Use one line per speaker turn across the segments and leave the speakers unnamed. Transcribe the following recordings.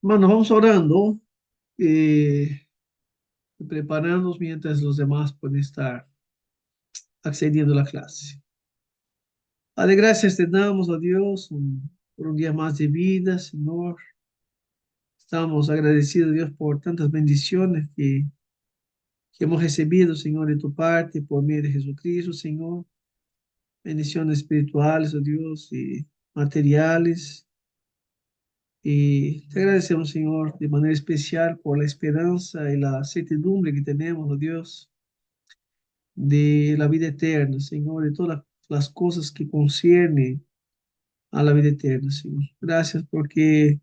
Hermanos, vamos orando y preparándonos mientras los demás pueden estar accediendo a la clase. Padre, gracias te damos a Dios por un día más de vida, Señor. Estamos agradecidos, Dios, por tantas bendiciones que hemos recibido, Señor, de tu parte, por medio de Jesucristo, Señor. Bendiciones espirituales, oh Dios, y materiales. Y te agradecemos, Señor, de manera especial por la esperanza y la certidumbre que tenemos, oh Dios, de la vida eterna, Señor, de todas las cosas que conciernen a la vida eterna, Señor. Gracias porque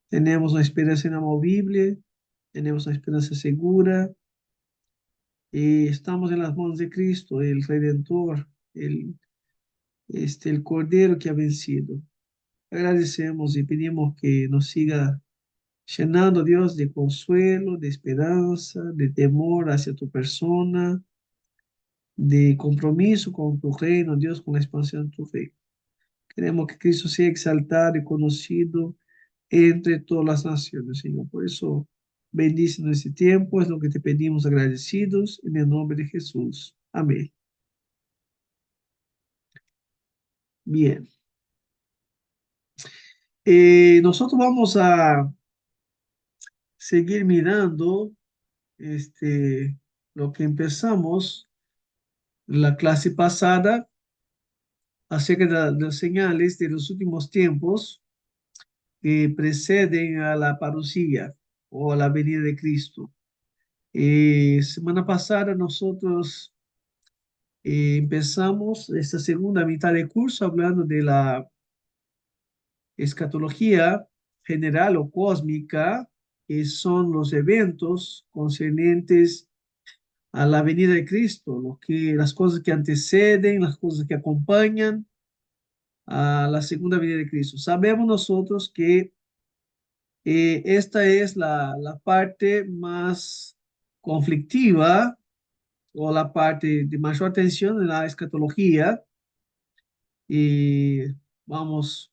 tenemos una esperanza inamovible, tenemos una esperanza segura y estamos en las manos de Cristo, el Redentor, el Cordero que ha vencido. Agradecemos y pedimos que nos siga llenando, Dios, de consuelo, de esperanza, de temor hacia tu persona, de compromiso con tu reino, Dios, con la expansión de tu reino. Queremos que Cristo sea exaltado y conocido entre todas las naciones, Señor. Por eso, bendícenos este tiempo, es lo que te pedimos agradecidos, en el nombre de Jesús. Amén. Bien. Nosotros vamos a seguir mirando lo que empezamos la clase pasada acerca de las señales de los últimos tiempos que preceden a la parucía o a la venida de Cristo. Semana pasada nosotros empezamos esta segunda mitad de curso hablando de la escatología general o cósmica, que son los eventos concernientes a la venida de Cristo, las cosas que anteceden, las cosas que acompañan a la segunda venida de Cristo. Sabemos nosotros que esta es la parte más conflictiva o la parte de mayor atención en la escatología y vamos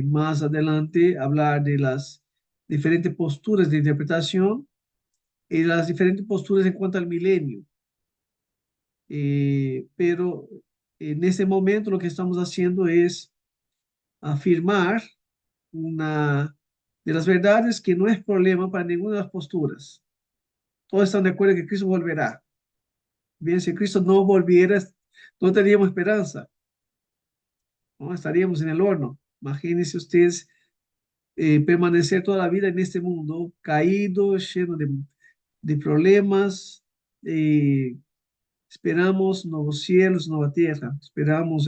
más adelante a hablar de las diferentes posturas de interpretación y las diferentes posturas en cuanto al milenio. Pero en ese momento lo que estamos haciendo es afirmar una de las verdades que no es problema para ninguna de las posturas. Todos están de acuerdo que Cristo volverá. Bien, si Cristo no volviera, no teníamos esperanza, ¿no? Estaríamos en el horno. Imagínense ustedes permanecer toda la vida en este mundo caído, lleno de problemas. eh, Esperamos nuevos cielos, nueva tierra. Esperamos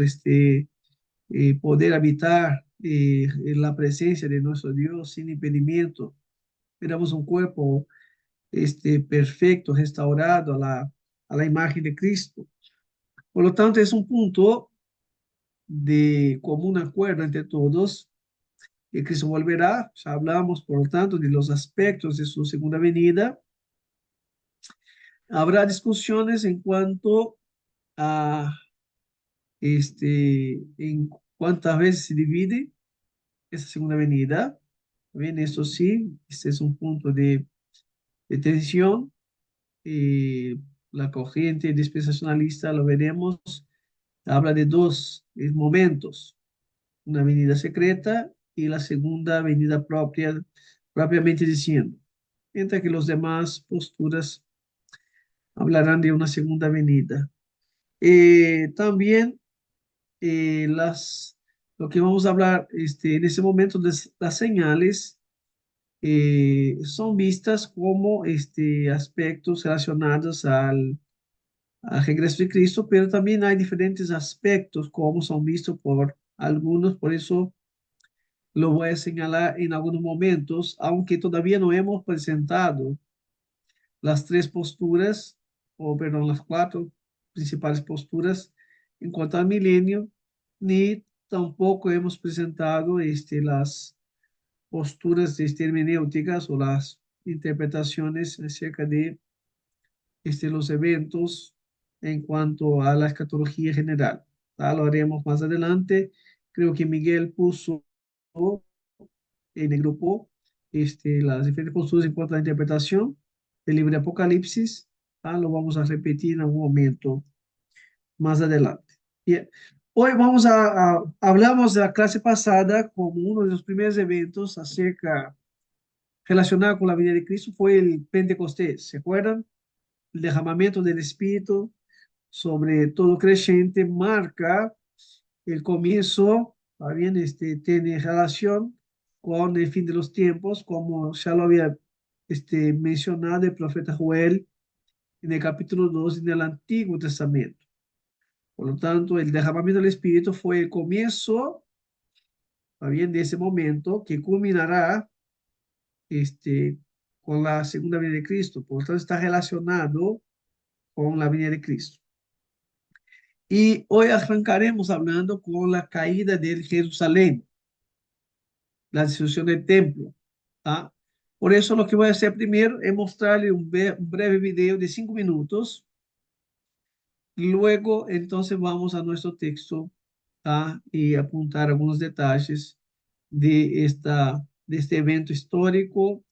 poder habitar en la presencia de nuestro Dios sin impedimento. Esperamos un cuerpo perfecto, restaurado a la imagen de Cristo. Por lo tanto, es un punto de común acuerdo entre todos que Cristo volverá. Ya hablamos, por lo tanto, de los aspectos de su segunda venida. Habrá discusiones en cuanto a en cuántas veces se divide esa segunda venida. Bien, eso sí, este es un punto de tensión. La corriente dispensacionalista, lo veremos, habla de dos momentos, una venida secreta y la segunda venida propia, propiamente diciendo, mientras que los demás posturas hablarán de una segunda venida. También lo que vamos a hablar en ese momento, las señales son vistas como aspectos relacionados al regreso de Cristo, pero también hay diferentes aspectos como son vistos por algunos, por eso lo voy a señalar en algunos momentos, aunque todavía no hemos presentado las tres posturas, o perdón, las cuatro principales posturas en cuanto al milenio, ni tampoco hemos presentado las posturas hermenéuticas o las interpretaciones acerca de los eventos en cuanto a la escatología general. Lo haremos más adelante. Creo que Miguel puso en el grupo las diferentes posturas en cuanto a la interpretación del libro de Apocalipsis. Lo vamos a repetir en algún momento más adelante. Bien. Hoy hablamos de la clase pasada como uno de los primeros eventos relacionado con la vida de Cristo fue el Pentecostés, ¿se acuerdan? El derramamiento del Espíritu sobre todo creyente marca el comienzo, ¿está bien? Tiene relación con el fin de los tiempos, como ya lo había mencionado el profeta Joel en el capítulo 2 en el Antiguo Testamento. Por lo tanto, el derramamiento del Espíritu fue el comienzo, ¿está bien? De ese momento que culminará con la segunda venida de Cristo. Por lo tanto, está relacionado con la venida de Cristo. Y hoy arrancaremos hablando con la caída de Jerusalén, la destrucción del templo. ¿Tá? Por eso lo que voy a hacer primero es mostrarle un breve video de 5 minutos. Luego, entonces, vamos a nuestro texto, ¿tá? Y apuntar algunos detalles de este evento histórico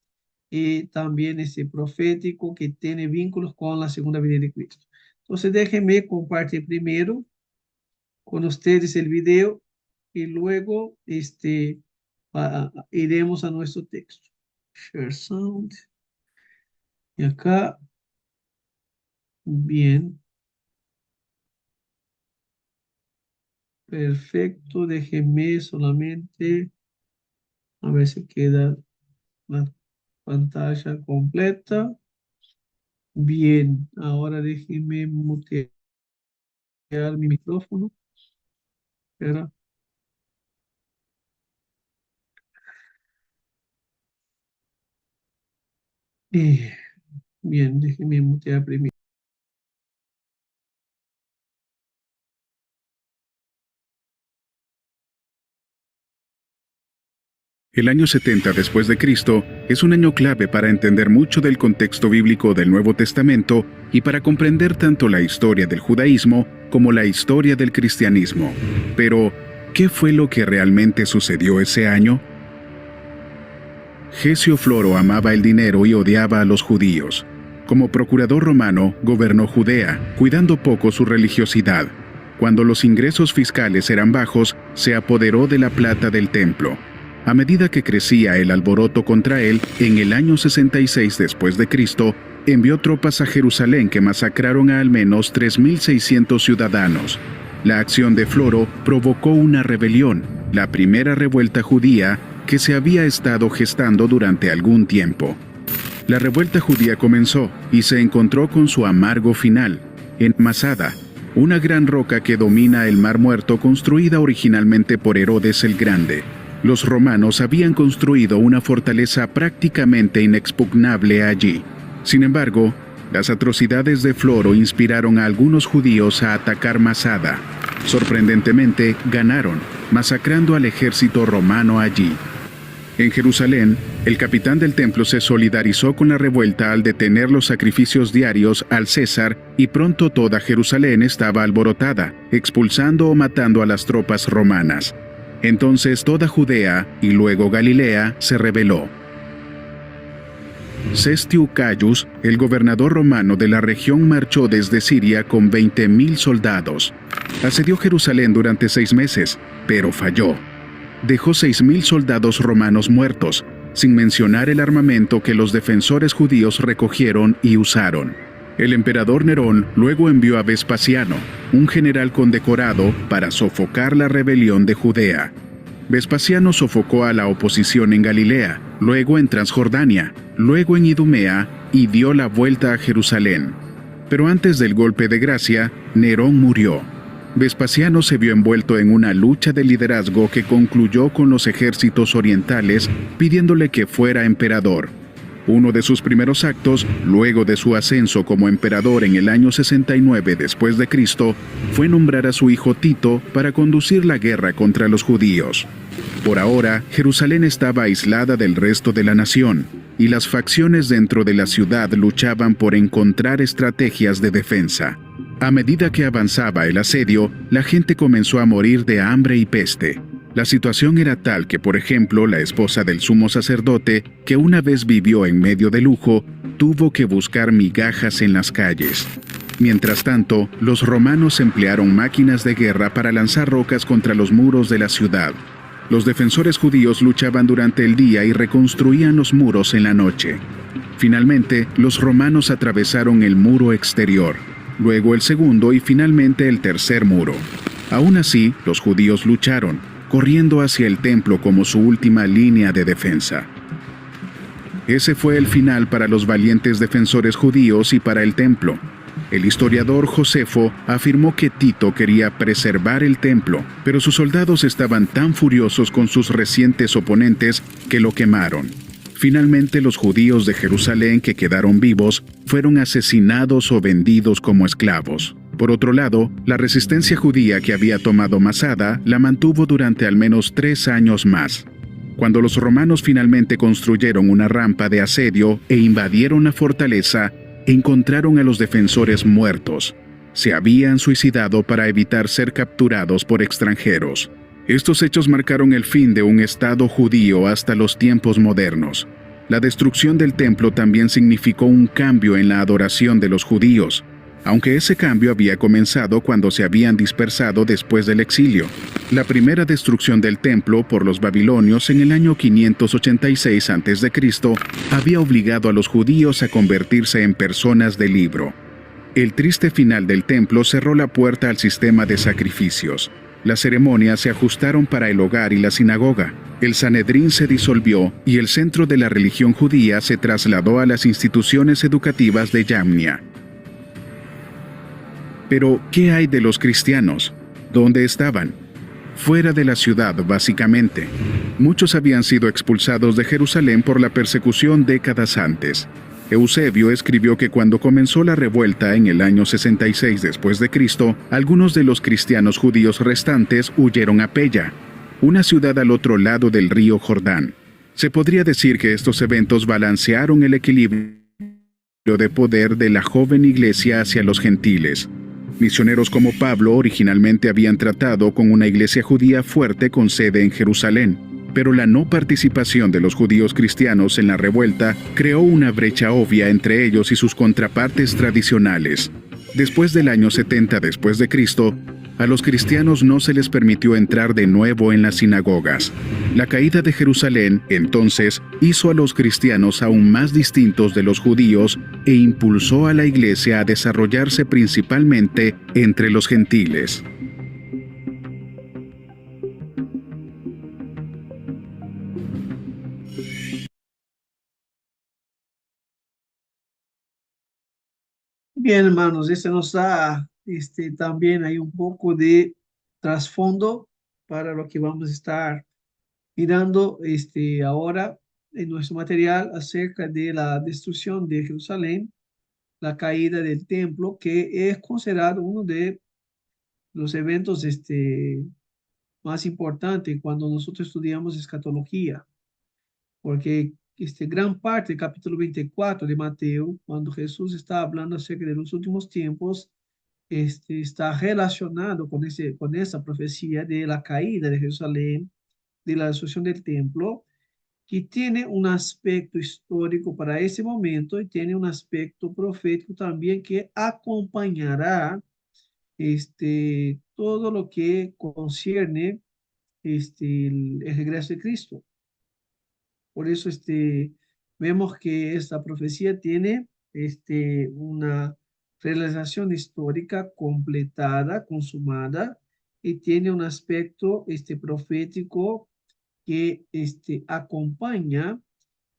y también profético que tiene vínculos con la segunda venida de Cristo. Entonces, déjenme compartir primero con ustedes el video y luego iremos a nuestro texto. Share sound. Y acá, bien. Perfecto, déjenme solamente a ver si queda la pantalla completa. Bien, ahora déjenme mutear mi micrófono. Espera. Bien, déjenme mutear primero.
El año 70 después de Cristo es un año clave para entender mucho del contexto bíblico del Nuevo Testamento y para comprender tanto la historia del judaísmo como la historia del cristianismo. Pero, ¿qué fue lo que realmente sucedió ese año? Gesio Floro amaba el dinero y odiaba a los judíos. Como procurador romano, gobernó Judea, cuidando poco su religiosidad. Cuando los ingresos fiscales eran bajos, se apoderó de la plata del templo. A medida que crecía el alboroto contra él, en el año 66 después de Cristo, envió tropas a Jerusalén que masacraron a al menos 3.600 ciudadanos. La acción de Floro provocó una rebelión, la primera revuelta judía que se había estado gestando durante algún tiempo. La revuelta judía comenzó y se encontró con su amargo final, en Masada, una gran roca que domina el Mar Muerto construida originalmente por Herodes el Grande. Los romanos habían construido una fortaleza prácticamente inexpugnable allí. Sin embargo, las atrocidades de Floro inspiraron a algunos judíos a atacar Masada. Sorprendentemente, ganaron, masacrando al ejército romano allí. En Jerusalén, el capitán del templo se solidarizó con la revuelta al detener los sacrificios diarios al César y pronto toda Jerusalén estaba alborotada, expulsando o matando a las tropas romanas. Entonces toda Judea y luego Galilea se rebeló. Cestio Caius, el gobernador romano de la región, marchó desde Siria con 20.000 soldados. Asedió Jerusalén durante 6 meses, pero falló. Dejó 6.000 soldados romanos muertos, sin mencionar el armamento que los defensores judíos recogieron y usaron. El emperador Nerón luego envió a Vespasiano, un general condecorado, para sofocar la rebelión de Judea. Vespasiano sofocó a la oposición en Galilea, luego en Transjordania, luego en Idumea y dio la vuelta a Jerusalén. Pero antes del golpe de gracia, Nerón murió. Vespasiano se vio envuelto en una lucha de liderazgo que concluyó con los ejércitos orientales pidiéndole que fuera emperador. Uno de sus primeros actos, luego de su ascenso como emperador en el año 69 después de Cristo, fue nombrar a su hijo Tito para conducir la guerra contra los judíos. Por ahora, Jerusalén estaba aislada del resto de la nación, y las facciones dentro de la ciudad luchaban por encontrar estrategias de defensa. A medida que avanzaba el asedio, la gente comenzó a morir de hambre y peste. La situación era tal que, por ejemplo, la esposa del sumo sacerdote, que una vez vivió en medio de lujo, tuvo que buscar migajas en las calles. Mientras tanto, los romanos emplearon máquinas de guerra para lanzar rocas contra los muros de la ciudad. Los defensores judíos luchaban durante el día y reconstruían los muros en la noche. Finalmente, los romanos atravesaron el muro exterior, luego el segundo y finalmente el tercer muro. Aún así, los judíos lucharon, corriendo hacia el templo como su última línea de defensa. Ese fue el final para los valientes defensores judíos y para el templo. El historiador Josefo afirmó que Tito quería preservar el templo, pero sus soldados estaban tan furiosos con sus recientes oponentes que lo quemaron. Finalmente, los judíos de Jerusalén que quedaron vivos fueron asesinados o vendidos como esclavos. Por otro lado, la resistencia judía que había tomado Masada la mantuvo durante al menos 3 años más. Cuando los romanos finalmente construyeron una rampa de asedio e invadieron la fortaleza, encontraron a los defensores muertos. Se habían suicidado para evitar ser capturados por extranjeros. Estos hechos marcaron el fin de un Estado judío hasta los tiempos modernos. La destrucción del templo también significó un cambio en la adoración de los judíos, aunque ese cambio había comenzado cuando se habían dispersado después del exilio. La primera destrucción del templo por los babilonios en el año 586 a.C. había obligado a los judíos a convertirse en personas de libro. El triste final del templo cerró la puerta al sistema de sacrificios. Las ceremonias se ajustaron para el hogar y la sinagoga. El Sanedrín se disolvió y el centro de la religión judía se trasladó a las instituciones educativas de Yamnia. Pero, ¿qué hay de los cristianos? ¿Dónde estaban? Fuera de la ciudad, básicamente. Muchos habían sido expulsados de Jerusalén por la persecución décadas antes. Eusebio escribió que cuando comenzó la revuelta en el año 66 después de Cristo, algunos de los cristianos judíos restantes huyeron a Pella, una ciudad al otro lado del río Jordán. Se podría decir que estos eventos balancearon el equilibrio de poder de la joven iglesia hacia los gentiles. Misioneros como Pablo originalmente habían tratado con una iglesia judía fuerte con sede en Jerusalén, pero la no participación de los judíos cristianos en la revuelta creó una brecha obvia entre ellos y sus contrapartes tradicionales. Después del año 70 después de Cristo, a los cristianos no se les permitió entrar de nuevo en las sinagogas. La caída de Jerusalén, entonces, hizo a los cristianos aún más distintos de los judíos e impulsó a la iglesia a desarrollarse principalmente entre los gentiles.
Bien, hermanos, este nos da también hay un poco de trasfondo para lo que vamos a estar mirando ahora en nuestro material acerca de la destrucción de Jerusalén, la caída del templo, que es considerado uno de los eventos más importantes cuando nosotros estudiamos escatología, porque gran parte del capítulo 24 de Mateo, cuando Jesús está hablando acerca de los últimos tiempos, está relacionado con esa profecía de la caída de Jerusalén, de la destrucción del templo, que tiene un aspecto histórico para ese momento y tiene un aspecto profético también que acompañará todo lo que concierne el regreso de Cristo. Por eso vemos que esta profecía tiene una realización histórica completada, consumada, y tiene un aspecto profético que acompaña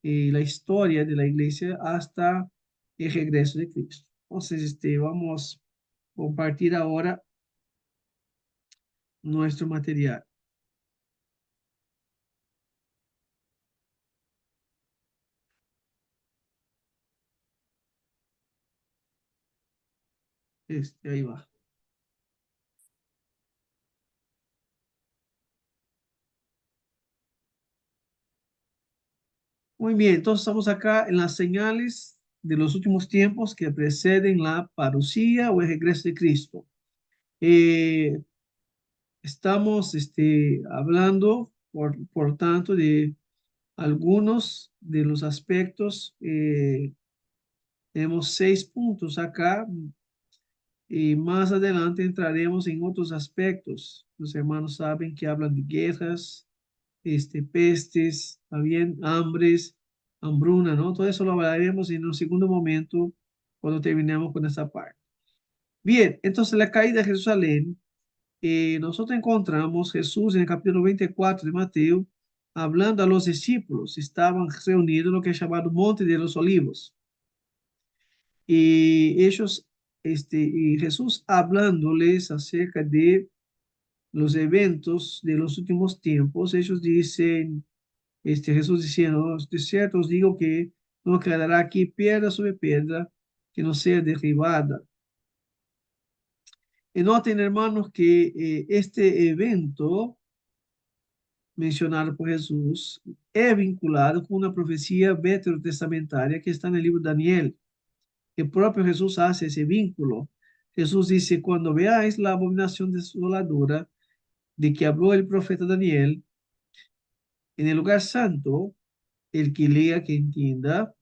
la historia de la iglesia hasta el regreso de Cristo. Entonces, vamos a compartir ahora nuestro material. Ahí va. Muy bien, entonces estamos acá en las señales de los últimos tiempos que preceden la parucía o el regreso de Cristo. Eh, Estamos hablando, por tanto, de algunos de los aspectos. Tenemos 6 puntos acá y más adelante entraremos en otros aspectos. Los hermanos saben que hablan de guerras, pestes, también hambres, hambruna, ¿no? Todo eso lo hablaremos en un segundo momento cuando terminemos con esta parte. Bien, entonces la caída de Jerusalén, nosotros encontramos Jesús en el capítulo 24 de Mateo hablando a los discípulos. Estaban reunidos en lo que es llamado Monte de los Olivos. Y ellos, y Jesús hablándoles acerca de los eventos de los últimos tiempos, ellos dicen, Jesús diciendo, de cierto os digo que no quedará aquí piedra sobre piedra que no sea derribada. Y noten, hermanos, que este evento mencionado por Jesús es vinculado con una profecía veterotestamentaria que está en el libro de Daniel. El propio Jesús hace ese vínculo. Jesús dice, cuando veáis la abominación desoladora de que habló el profeta Daniel en el lugar santo, el que lea, que entienda,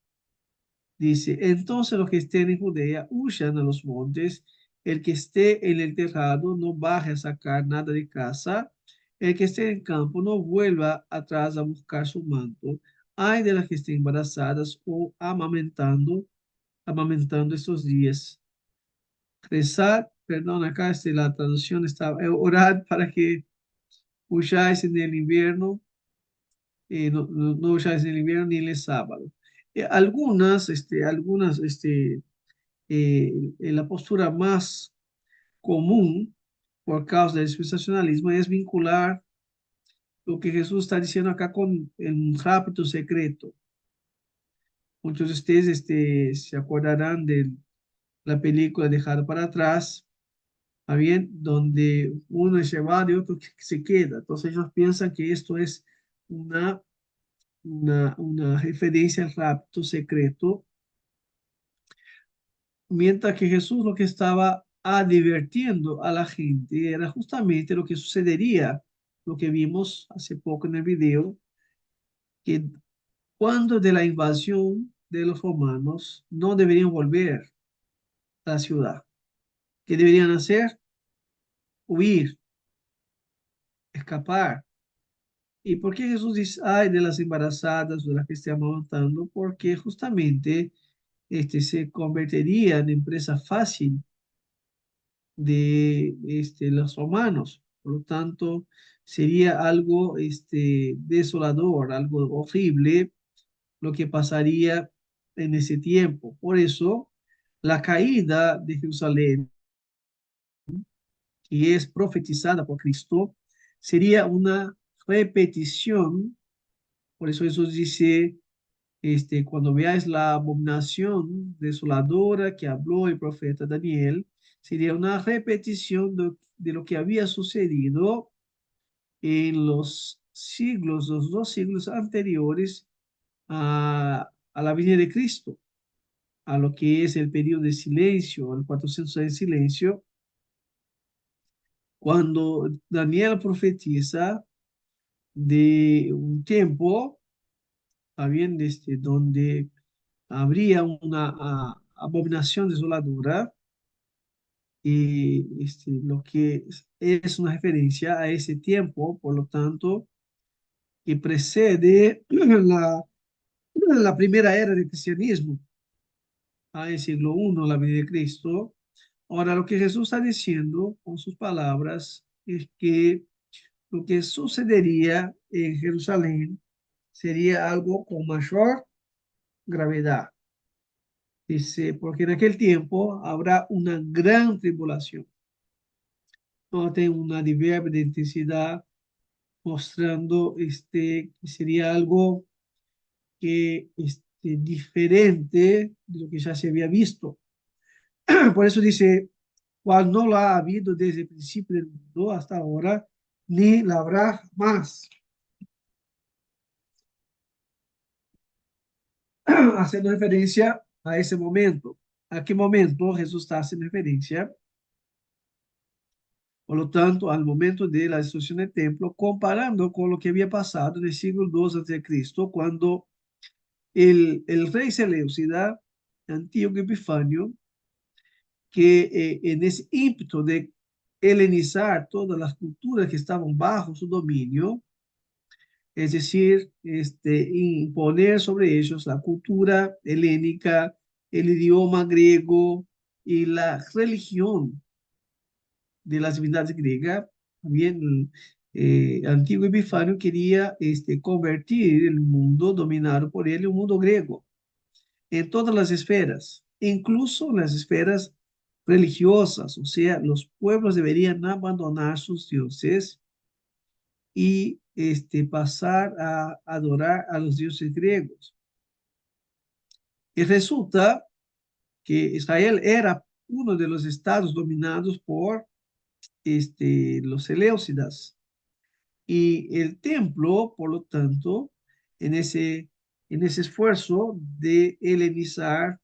dice, entonces los que estén en Judea huyan a los montes, el que esté en el tejado no baje a sacar nada de casa, el que esté en campo no vuelva atrás a buscar su manto, ay de las que estén embarazadas o amamentando estos días. Rezar, perdón, acá la traducción está, orad para que huyáis en el invierno, no huyáis en el invierno ni en el sábado. Algunas, la postura más común por causa del dispensacionalismo es vincular lo que Jesús está diciendo acá con el rapto secreto. Muchos de ustedes se acordarán de la película Dejado para atrás, ¿está bien? Donde uno es llevado y otro que se queda. Entonces ellos piensan que esto es una, una referencia al rapto secreto, mientras que Jesús lo que estaba advirtiendo a la gente era justamente lo que sucedería, lo que vimos hace poco en el video, que cuando de la invasión de los romanos no deberían volver a la ciudad. ¿Qué deberían hacer? Huir, escapar. ¿Y por qué Jesús dice, ay, de las embarazadas o de las que estén amamantando? Porque justamente se convertirían en presa fácil de los romanos. Por lo tanto, sería algo desolador, algo horrible lo que pasaría en ese tiempo. Por eso, la caída de Jerusalén, que es profetizada por Cristo, sería una repetición. Por eso Jesús dice, cuando veáis la abominación desoladora que habló el profeta Daniel, sería una repetición de lo que había sucedido en los 2 siglos anteriores a la venida de Cristo, a lo que es el periodo de silencio, el 400 de silencio, cuando Daniel profetiza de un tiempo, ¿está bien? Donde habría una abominación desoladora y lo que es una referencia a ese tiempo, por lo tanto, que precede la primera era del cristianismo, el siglo I, la vida de Cristo. Ahora, lo que Jesús está diciendo con sus palabras es que lo que sucedería en Jerusalén sería algo con mayor gravedad. Dice, porque en aquel tiempo habrá una gran tribulación. Noten un adverbio de intensidad mostrando que sería algo que diferente de lo que ya se había visto. Por eso dice, cual no lo ha habido desde el principio del mundo hasta ahora, ni la habrá más. Haciendo referencia a ese momento. ¿A qué momento Jesús está haciendo referencia? Por lo tanto, al momento de la destrucción del templo, comparando con lo que había pasado en el siglo II a.C., cuando el rey Seleucida, Antíoco Epifanio, que en ese ímpetu de helenizar todas las culturas que estaban bajo su dominio, es decir, imponer sobre ellos la cultura helénica, el idioma griego y la religión de las divinidades griegas. También Antiguo Epifanio quería convertir el mundo dominado por él en un mundo griego, en todas las esferas, incluso las esferas religiosas, o sea, los pueblos deberían abandonar sus dioses y pasar a adorar a los dioses griegos. Y resulta que Israel era uno de los estados dominados por los Seleucidas. Y el templo, por lo tanto, en ese esfuerzo de helenizar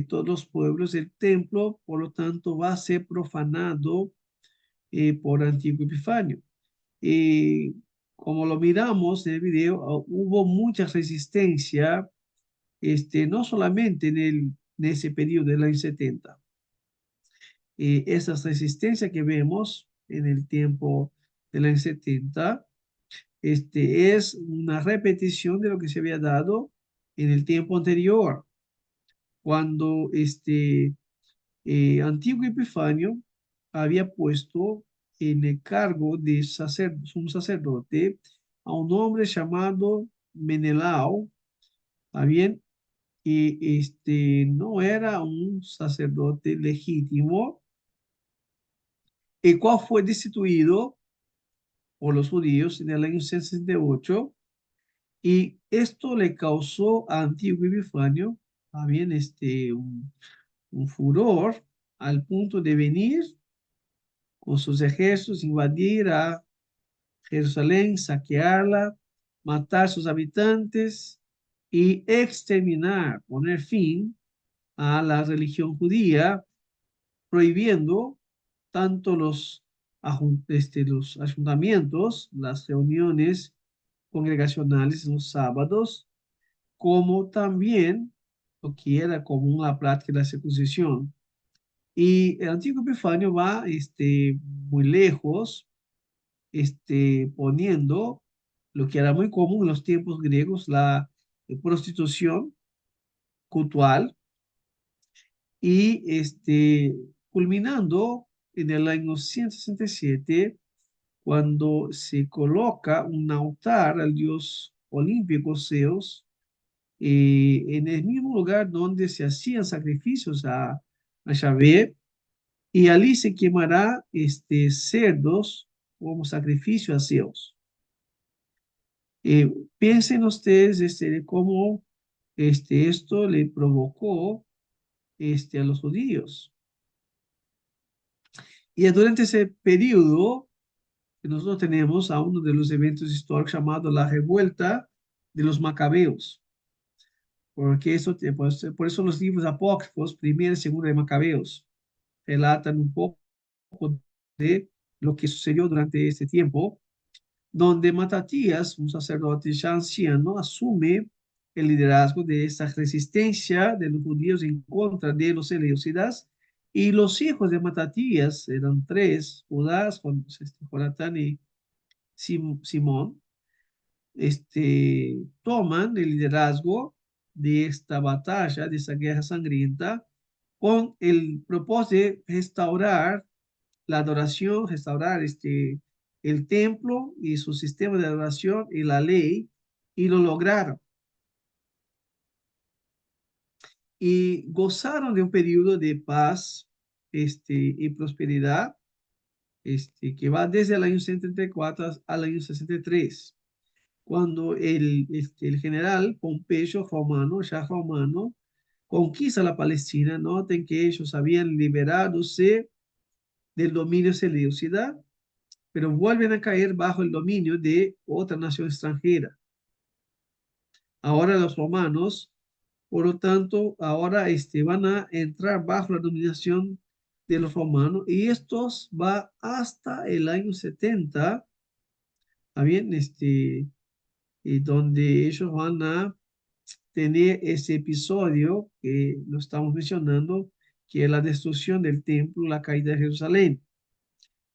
todos los pueblos, el templo, por lo tanto, va a ser profanado por Antíoco Epifanio. Como lo miramos en el video, hubo mucha resistencia, no solamente en ese periodo del año 70. Esa resistencia que vemos en el tiempo del año 70 es una repetición de lo que se había dado en el tiempo anterior, cuando Antíoco Epifanio había puesto en el cargo de un sacerdote a un hombre llamado Menelao, ¿está bien? Y no era un sacerdote legítimo, el cual fue destituido por los judíos en el año 68, y esto le causó a Antíoco Epifanio, ¿está bien? Un furor al punto de venir con sus ejércitos, invadir a Jerusalén, saquearla, matar a sus habitantes y exterminar, poner fin a la religión judía, prohibiendo tanto los ayuntamientos, las reuniones congregacionales en los sábados, como también lo que era común la práctica de la circuncisión. Y el antiguo Epifanio va muy lejos, poniendo lo que era muy común en los tiempos griegos, la prostitución cultural, y culminando en el año 167, cuando se coloca un altar al dios olímpico Zeus, en el mismo lugar donde se hacían sacrificios a Yahvé, y allí se quemará cerdos como sacrificio a Zeus. Piensen ustedes de cómo esto le provocó a los judíos. Y durante ese periodo que nosotros tenemos a uno de los eventos históricos llamado la revuelta de los macabeos, porque por eso los libros apócrifos, primero y segundo de Macabeos, relatan un poco de lo que sucedió durante este tiempo, donde Matatías, un sacerdote ya anciano, asume el liderazgo de esta resistencia de los judíos en contra de los seleucidas, y los hijos de Matatías eran tres: Judas, Jonatán y Simón, toman el liderazgo de esta batalla, de esta guerra sangrienta, con el propósito de restaurar la adoración, restaurar el templo y su sistema de adoración y la ley, y lo lograron. Y gozaron de un periodo de paz y prosperidad, que va desde el año 134 al año 63, cuando el general Pompeyo romano, ya romano, conquista la Palestina. Noten que ellos habían liberadose del dominio seleucida, pero vuelven a caer bajo el dominio de otra nación extranjera. Ahora los romanos, por lo tanto, ahora van a entrar bajo la dominación de los romanos y estos va hasta el año 70, ¿está bien? Y donde ellos van a tener ese episodio que lo estamos mencionando, que es la destrucción del templo, la caída de Jerusalén.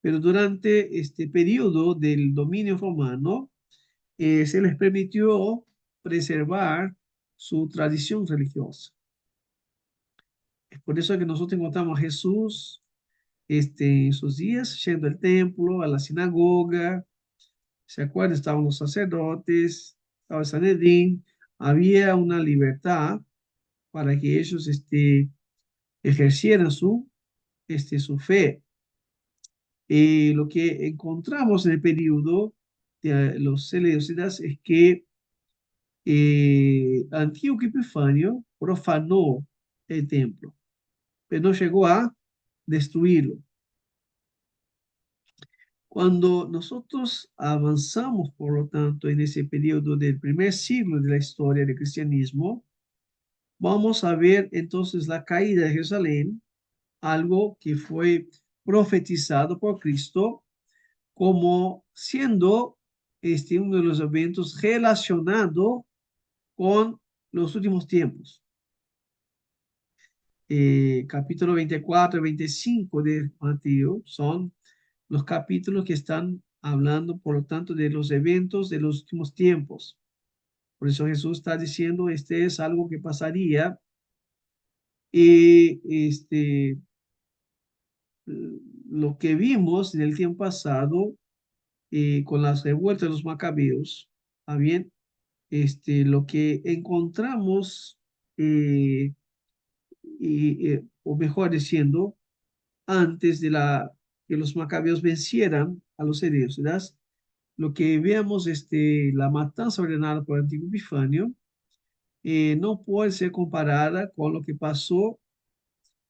Pero durante este periodo del dominio romano, se les permitió preservar su tradición religiosa. Es por eso que nosotros encontramos a Jesús en sus días yendo al templo, a la sinagoga. ¿Se acuerdan? Estaban los sacerdotes, estaba el Sanedrín, había una libertad para que ellos ejercieran su fe. Lo que encontramos en el periodo de los Seleucidas es que Antíoco Epifanio profanó el templo, pero no llegó a destruirlo. Cuando nosotros avanzamos, por lo tanto, en ese periodo del primer siglo de la historia del cristianismo, vamos a ver entonces la caída de Jerusalén, algo que fue profetizado por Cristo como siendo uno de los eventos relacionados con los últimos tiempos. Capítulo 24 y 25 de Mateo son los capítulos que están hablando, por lo tanto, de los eventos de los últimos tiempos. Por eso Jesús está diciendo, este es algo que pasaría y lo que vimos en el tiempo pasado con las revueltas de los macabeos, ¿está bien? Lo que encontramos, o mejor diciendo, antes de que los macabeos vencieran a los herederos, lo que veamos, la matanza ordenada por Antíoco Epifanio, no puede ser comparada con lo que pasó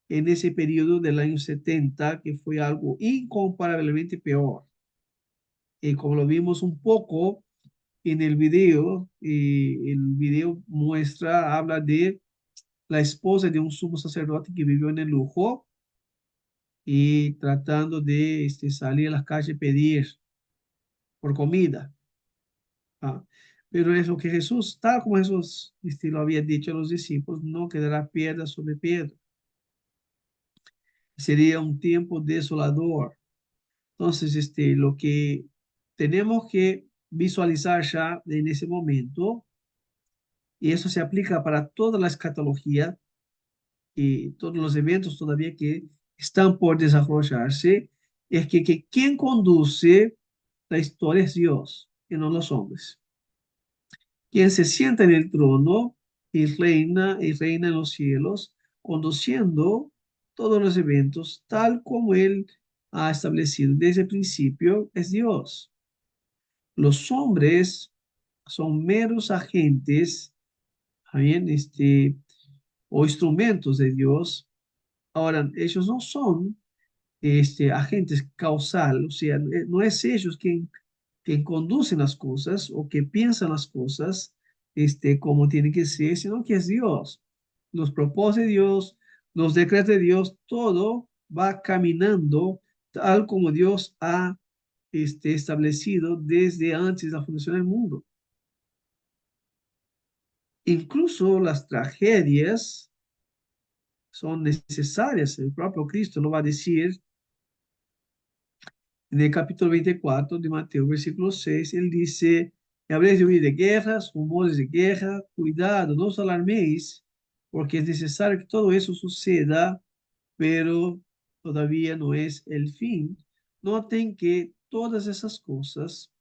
en ese periodo del año 70, que fue algo incomparablemente peor. Como lo vimos un poco en el video muestra, habla de la esposa de un sumo sacerdote que vivió en el lujo y tratando de salir a las calles a pedir por comida. Ah, pero es lo que Jesús, tal como Jesús lo había dicho a los discípulos, no quedará piedra sobre piedra. Sería un tiempo desolador. Entonces, lo que tenemos que visualizar ya en ese momento, y eso se aplica para toda la escatología y todos los eventos todavía que están por desarrollarse, es que quien conduce la historia es Dios y no los hombres. Quien se sienta en el trono y reina en los cielos, conduciendo todos los eventos tal como Él ha establecido desde el principio, es Dios. Los hombres son meros agentes, ¿bien? O instrumentos de Dios. Ahora, ellos no son agentes causal, o sea, no es ellos quien conducen las cosas o que piensan las cosas como tienen que ser, sino que es Dios. Los propósitos de Dios, los decretos de Dios, todo va caminando tal como Dios ha establecido desde antes de la fundación del mundo. Incluso las tragedias son necesarias. El propio Cristo lo va a decir en el capítulo 24 de Mateo, versículo 6. Él dice, habréis de oír de guerras, rumores de guerra, cuidado, no os alarméis, porque es necesario que todo eso suceda, pero todavía no es el fin. Noten que todas esas cosas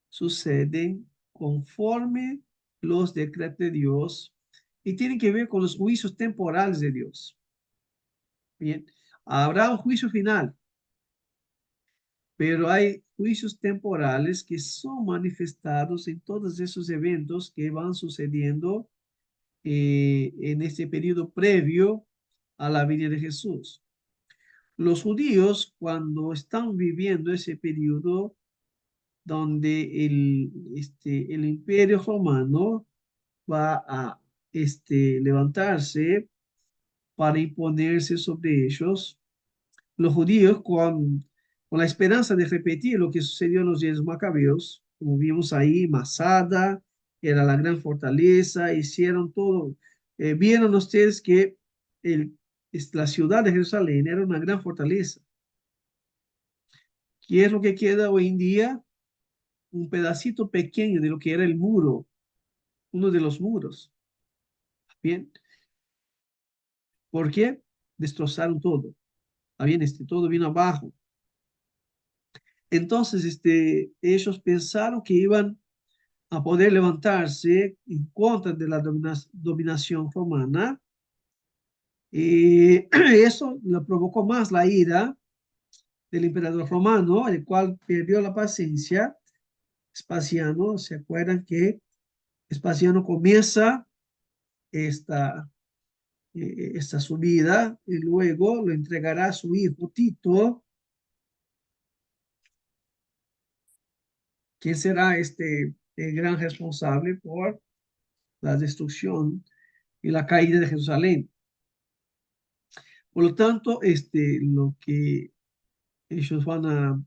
suceden conforme los decretos de Dios y tienen que ver con los juicios temporales de Dios. Bien, habrá un juicio final, pero hay juicios temporales que son manifestados en todos esos eventos que van sucediendo en este periodo previo a la venida de Jesús. Los judíos, cuando están viviendo ese periodo donde el imperio romano va a levantarse para imponerse sobre ellos, los judíos con la esperanza de repetir lo que sucedió en los días macabeos, como vimos ahí, Masada era la gran fortaleza, hicieron todo. Vieron ustedes que la ciudad de Jerusalén era una gran fortaleza. ¿Qué es lo que queda hoy en día? Un pedacito pequeño de lo que era el muro, uno de los muros. Bien, ¿por qué? Destrozaron todo. Bien, todo vino abajo. Entonces, ellos pensaron que iban a poder levantarse en contra de la dominación romana. Y eso le provocó más la ira del emperador romano, el cual perdió la paciencia. Espaciano, ¿se acuerdan que Espaciano comienza esta, esta subida y luego lo entregará a su hijo Tito, quien será el gran responsable por la destrucción y la caída de Jerusalén? Por lo tanto, lo que ellos van a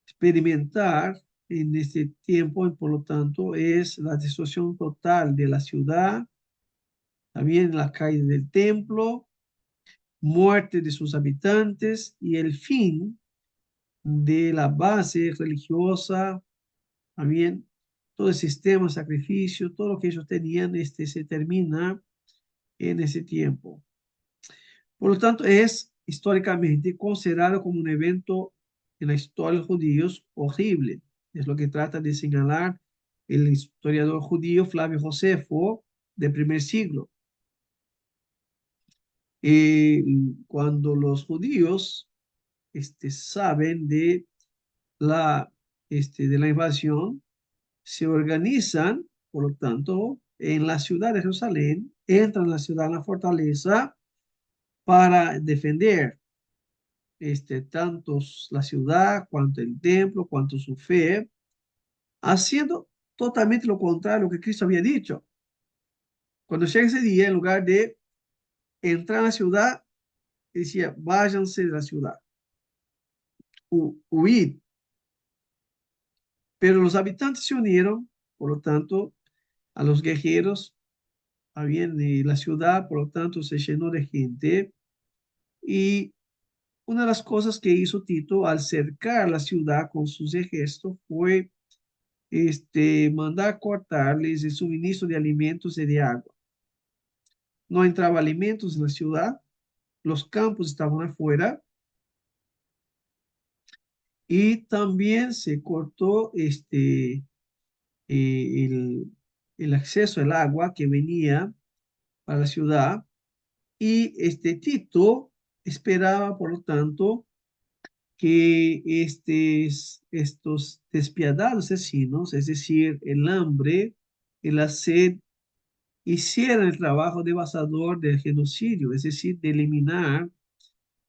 experimentar en este tiempo, y por lo tanto, es la destrucción total de la ciudad, también la caída del templo, muerte de sus habitantes y el fin de la base religiosa, también todo el sistema de sacrificio, todo lo que ellos tenían, se termina en ese tiempo. Por lo tanto, es históricamente considerado como un evento en la historia de los judíos horrible. Es lo que trata de señalar el historiador judío Flavio Josefo del primer siglo. Cuando los judíos saben de la invasión, se organizan, por lo tanto, en la ciudad de Jerusalén, entran a la ciudad, en la fortaleza, para defender tanto la ciudad, cuanto el templo, cuanto su fe, haciendo totalmente lo contrario a lo que Cristo había dicho. Cuando llega ese día, en lugar de entrar a la ciudad, decía, váyanse de la ciudad, huid. Pero los habitantes se unieron, por lo tanto, a los guerreros, habían la ciudad, por lo tanto, se llenó de gente. Y una de las cosas que hizo Tito al cercar la ciudad con sus ejércitos fue mandar cortarles el suministro de alimentos y de agua. No entraba alimentos en la ciudad, los campos estaban afuera y también se cortó el acceso al agua que venía a la ciudad y Tito esperaba, por lo tanto, que estos despiadados asesinos, es decir, el hambre y la sed, hicieran el trabajo devastador del genocidio, es decir, de eliminar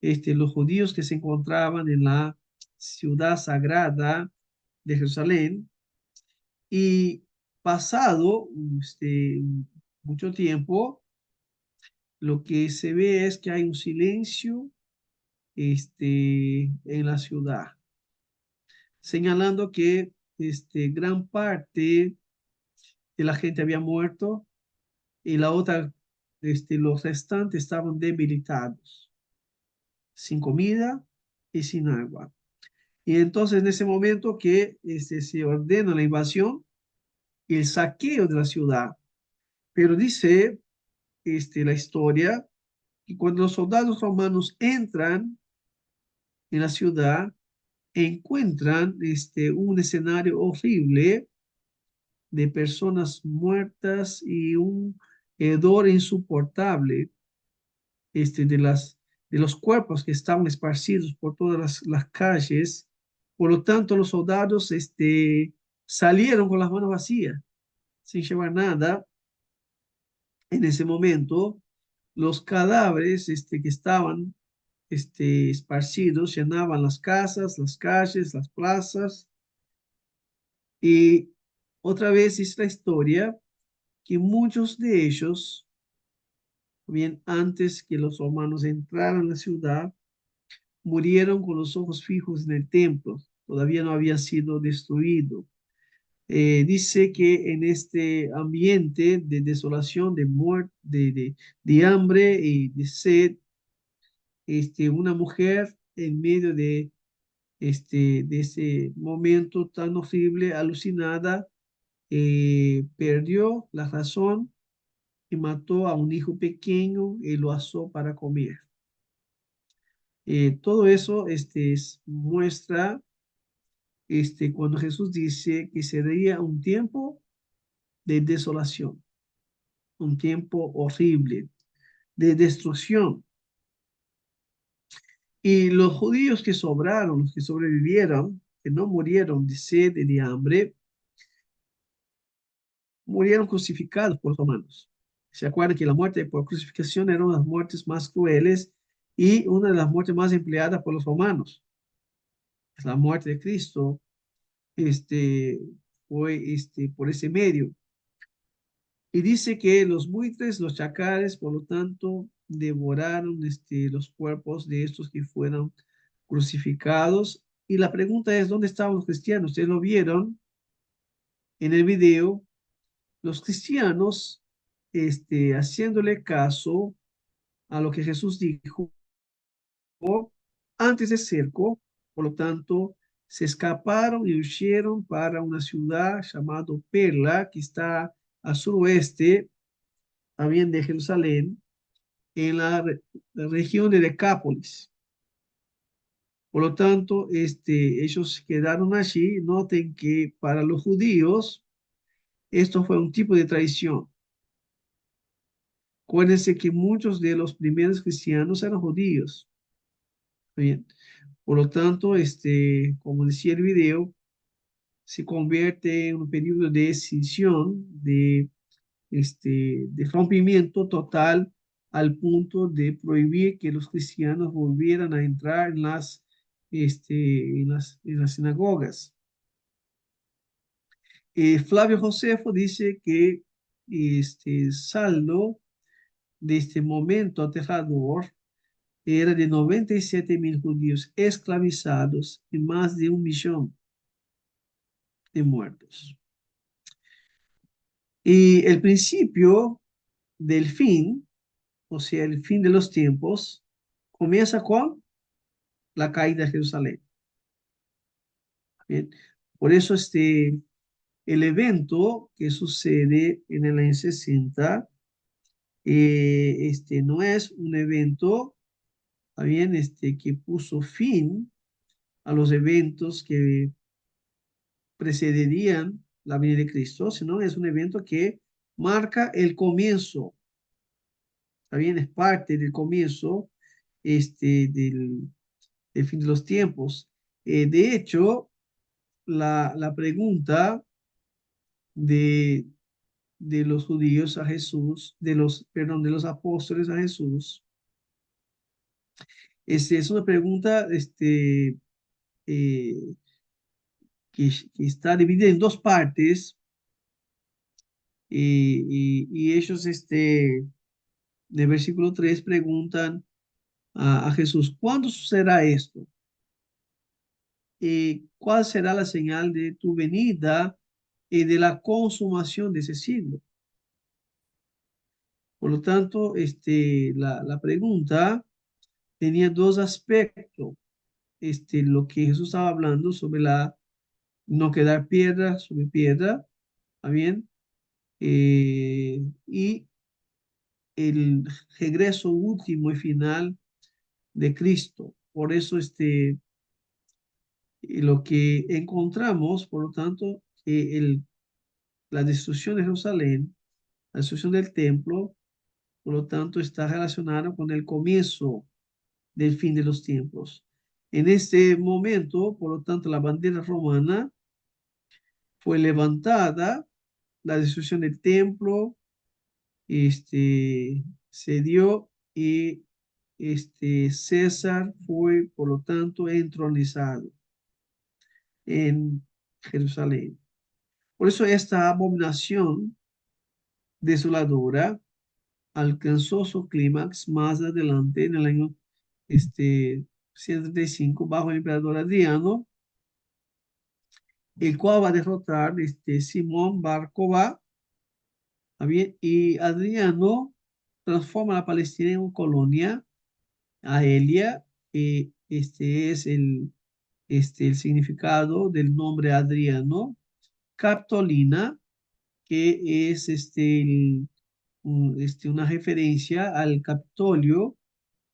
los judíos que se encontraban en la ciudad sagrada de Jerusalén. Y pasado mucho tiempo, lo que se ve es que hay un silencio en la ciudad, señalando que gran parte de la gente había muerto y la otra, los restantes estaban debilitados, sin comida y sin agua. Y entonces en ese momento que se ordena la invasión y el saqueo de la ciudad. Pero dice la historia que cuando los soldados romanos entran en la ciudad, encuentran un escenario horrible de personas muertas y un hedor insoportable de los cuerpos que estaban esparcidos por todas las calles. Por lo tanto, los soldados salieron con las manos vacías, sin llevar nada. En ese momento, los cadáveres que estaban esparcidos llenaban las casas, las calles, las plazas. Y otra vez es la historia que muchos de ellos, bien antes que los romanos entraran a la ciudad, murieron con los ojos fijos en el templo, todavía no había sido destruido. Dice que en este ambiente de desolación, de muerte, de hambre y de sed, una mujer en medio de ese momento tan horrible, alucinada, perdió la razón y mató a un hijo pequeño y lo asó para comer. Todo eso muestra cuando Jesús dice que sería un tiempo de desolación, un tiempo horrible, de destrucción. Y los judíos que sobraron, los que sobrevivieron, que no murieron de sed y de hambre, murieron crucificados por los romanos. ¿Se acuerdan que la muerte por crucifixión era una de las muertes más crueles y una de las muertes más empleadas por los romanos? La muerte de Cristo este, fue por ese medio. Y dice que los buitres, los chacales, por lo tanto, devoraron los cuerpos de estos que fueron crucificados. Y la pregunta es, ¿dónde estaban los cristianos? Ustedes lo vieron en el video, los cristianos haciéndole caso a lo que Jesús dijo antes del cerco, por lo tanto, se escaparon y huyeron para una ciudad llamada Perla, que está al suroeste, también de Jerusalén, en la región de Decápolis. Por lo tanto, ellos quedaron allí. Noten que para los judíos esto fue un tipo de traición. Acuérdense que muchos de los primeros cristianos eran judíos. Bien. Por lo tanto, como decía el video, se convierte en un periodo de escisión, de rompimiento total al punto de prohibir que los cristianos volvieran a entrar en las sinagogas. Flavio Josefo dice que saldo de este momento aterrador era de 97.000 judíos esclavizados y más de 1 millón de muertos. Y el principio del fin, o sea, el fin de los tiempos, comienza con la caída de Jerusalén. Bien. Por eso el evento que sucede en el año 60 no es un evento, bien, que puso fin a los eventos que precederían la venida de Cristo, sino es un evento que marca el comienzo, bien, es parte del comienzo del fin de los tiempos. De hecho, la pregunta de, de los judíos a Jesús, perdón, de los apóstoles a Jesús, es una pregunta eh, que está dividida en dos partes y ellos en el versículo 3 preguntan a Jesús, ¿cuándo sucederá esto? ¿Cuál será la señal de tu venida y de la consumación de ese siglo? Por lo tanto, la pregunta tenía dos aspectos. Lo que Jesús estaba hablando sobre no quedar piedra sobre piedra, ¿está bien? Y el regreso último y final de Cristo. Por eso, lo que encontramos, por lo tanto, que la destrucción de Jerusalén, la destrucción del templo, por lo tanto, está relacionada con el comienzo del fin de los tiempos. En este momento, por lo tanto, la bandera romana fue levantada, la destrucción del templo se dio y César fue, por lo tanto, entronizado en Jerusalén. Por eso esta abominación desoladora alcanzó su clímax más adelante en el año 135, bajo el emperador Adriano, el cual va a derrotar Simón Bar Kokhba. ¿Está bien? Y Adriano transforma la Palestina en una colonia aelia. Este es el significado del nombre Adriano. Capitolina, que es una referencia al Capitolio,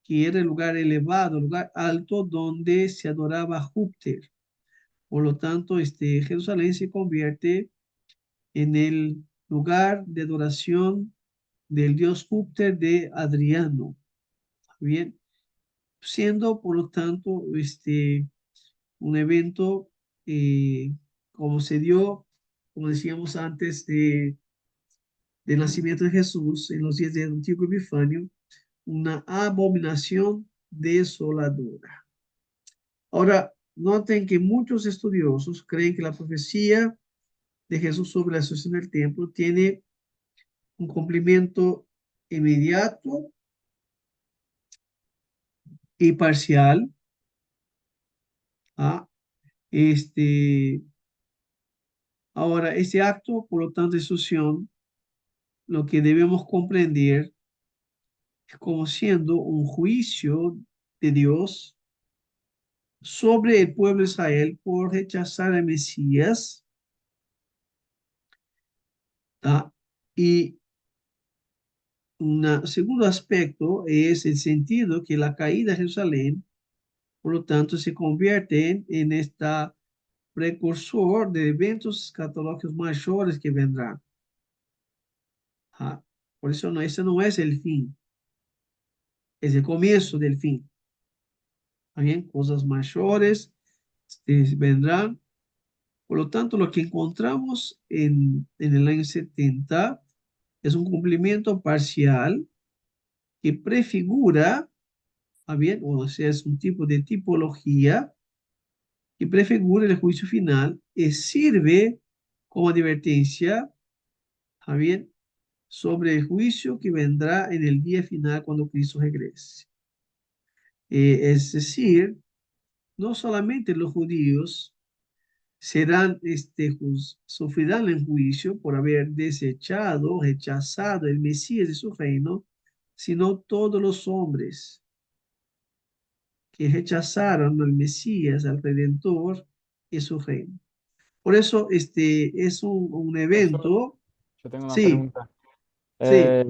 que era el lugar elevado, el lugar alto donde se adoraba a Júpiter. Por lo tanto, Jerusalén se convierte en el lugar de adoración del dios Júpiter de Adriano. Bien, siendo por lo tanto un evento, eh, como se dio, como decíamos antes, del nacimiento de Jesús en los días del antiguo Epifanio, una abominación desoladora. Ahora, noten que muchos estudiosos creen que la profecía de Jesús sobre la destrucción del templo tiene un cumplimiento inmediato y parcial. ¿Ah? Este, Ahora, este acto, por lo tanto, de destrucción, lo que debemos comprender es como siendo un juicio de Dios sobre el pueblo de Israel por rechazar al Mesías. ¿Ah? Y un segundo aspecto es el sentido que la caída de Jerusalén, por lo tanto, se convierte en esta precursor de eventos escatológicos mayores que vendrán. ¿Ah? Por eso no, ese no es el fin, es el comienzo del fin. También cosas mayores vendrán. Por lo tanto, lo que encontramos en el año 70 es un cumplimiento parcial que prefigura, bien, o sea, es un tipo de tipología que prefigura el juicio final y sirve como advertencia, bien, sobre el juicio que vendrá en el día final cuando Cristo regrese. Es decir, no solamente los judíos serán, sufrirán el juicio por haber desechado, rechazado el Mesías de su reino, sino todos los hombres que rechazaron al Mesías, al Redentor y su reino. Por eso, es un
Profesor,
evento.
yo tengo una
Sí,
pregunta.
sí,
Eh,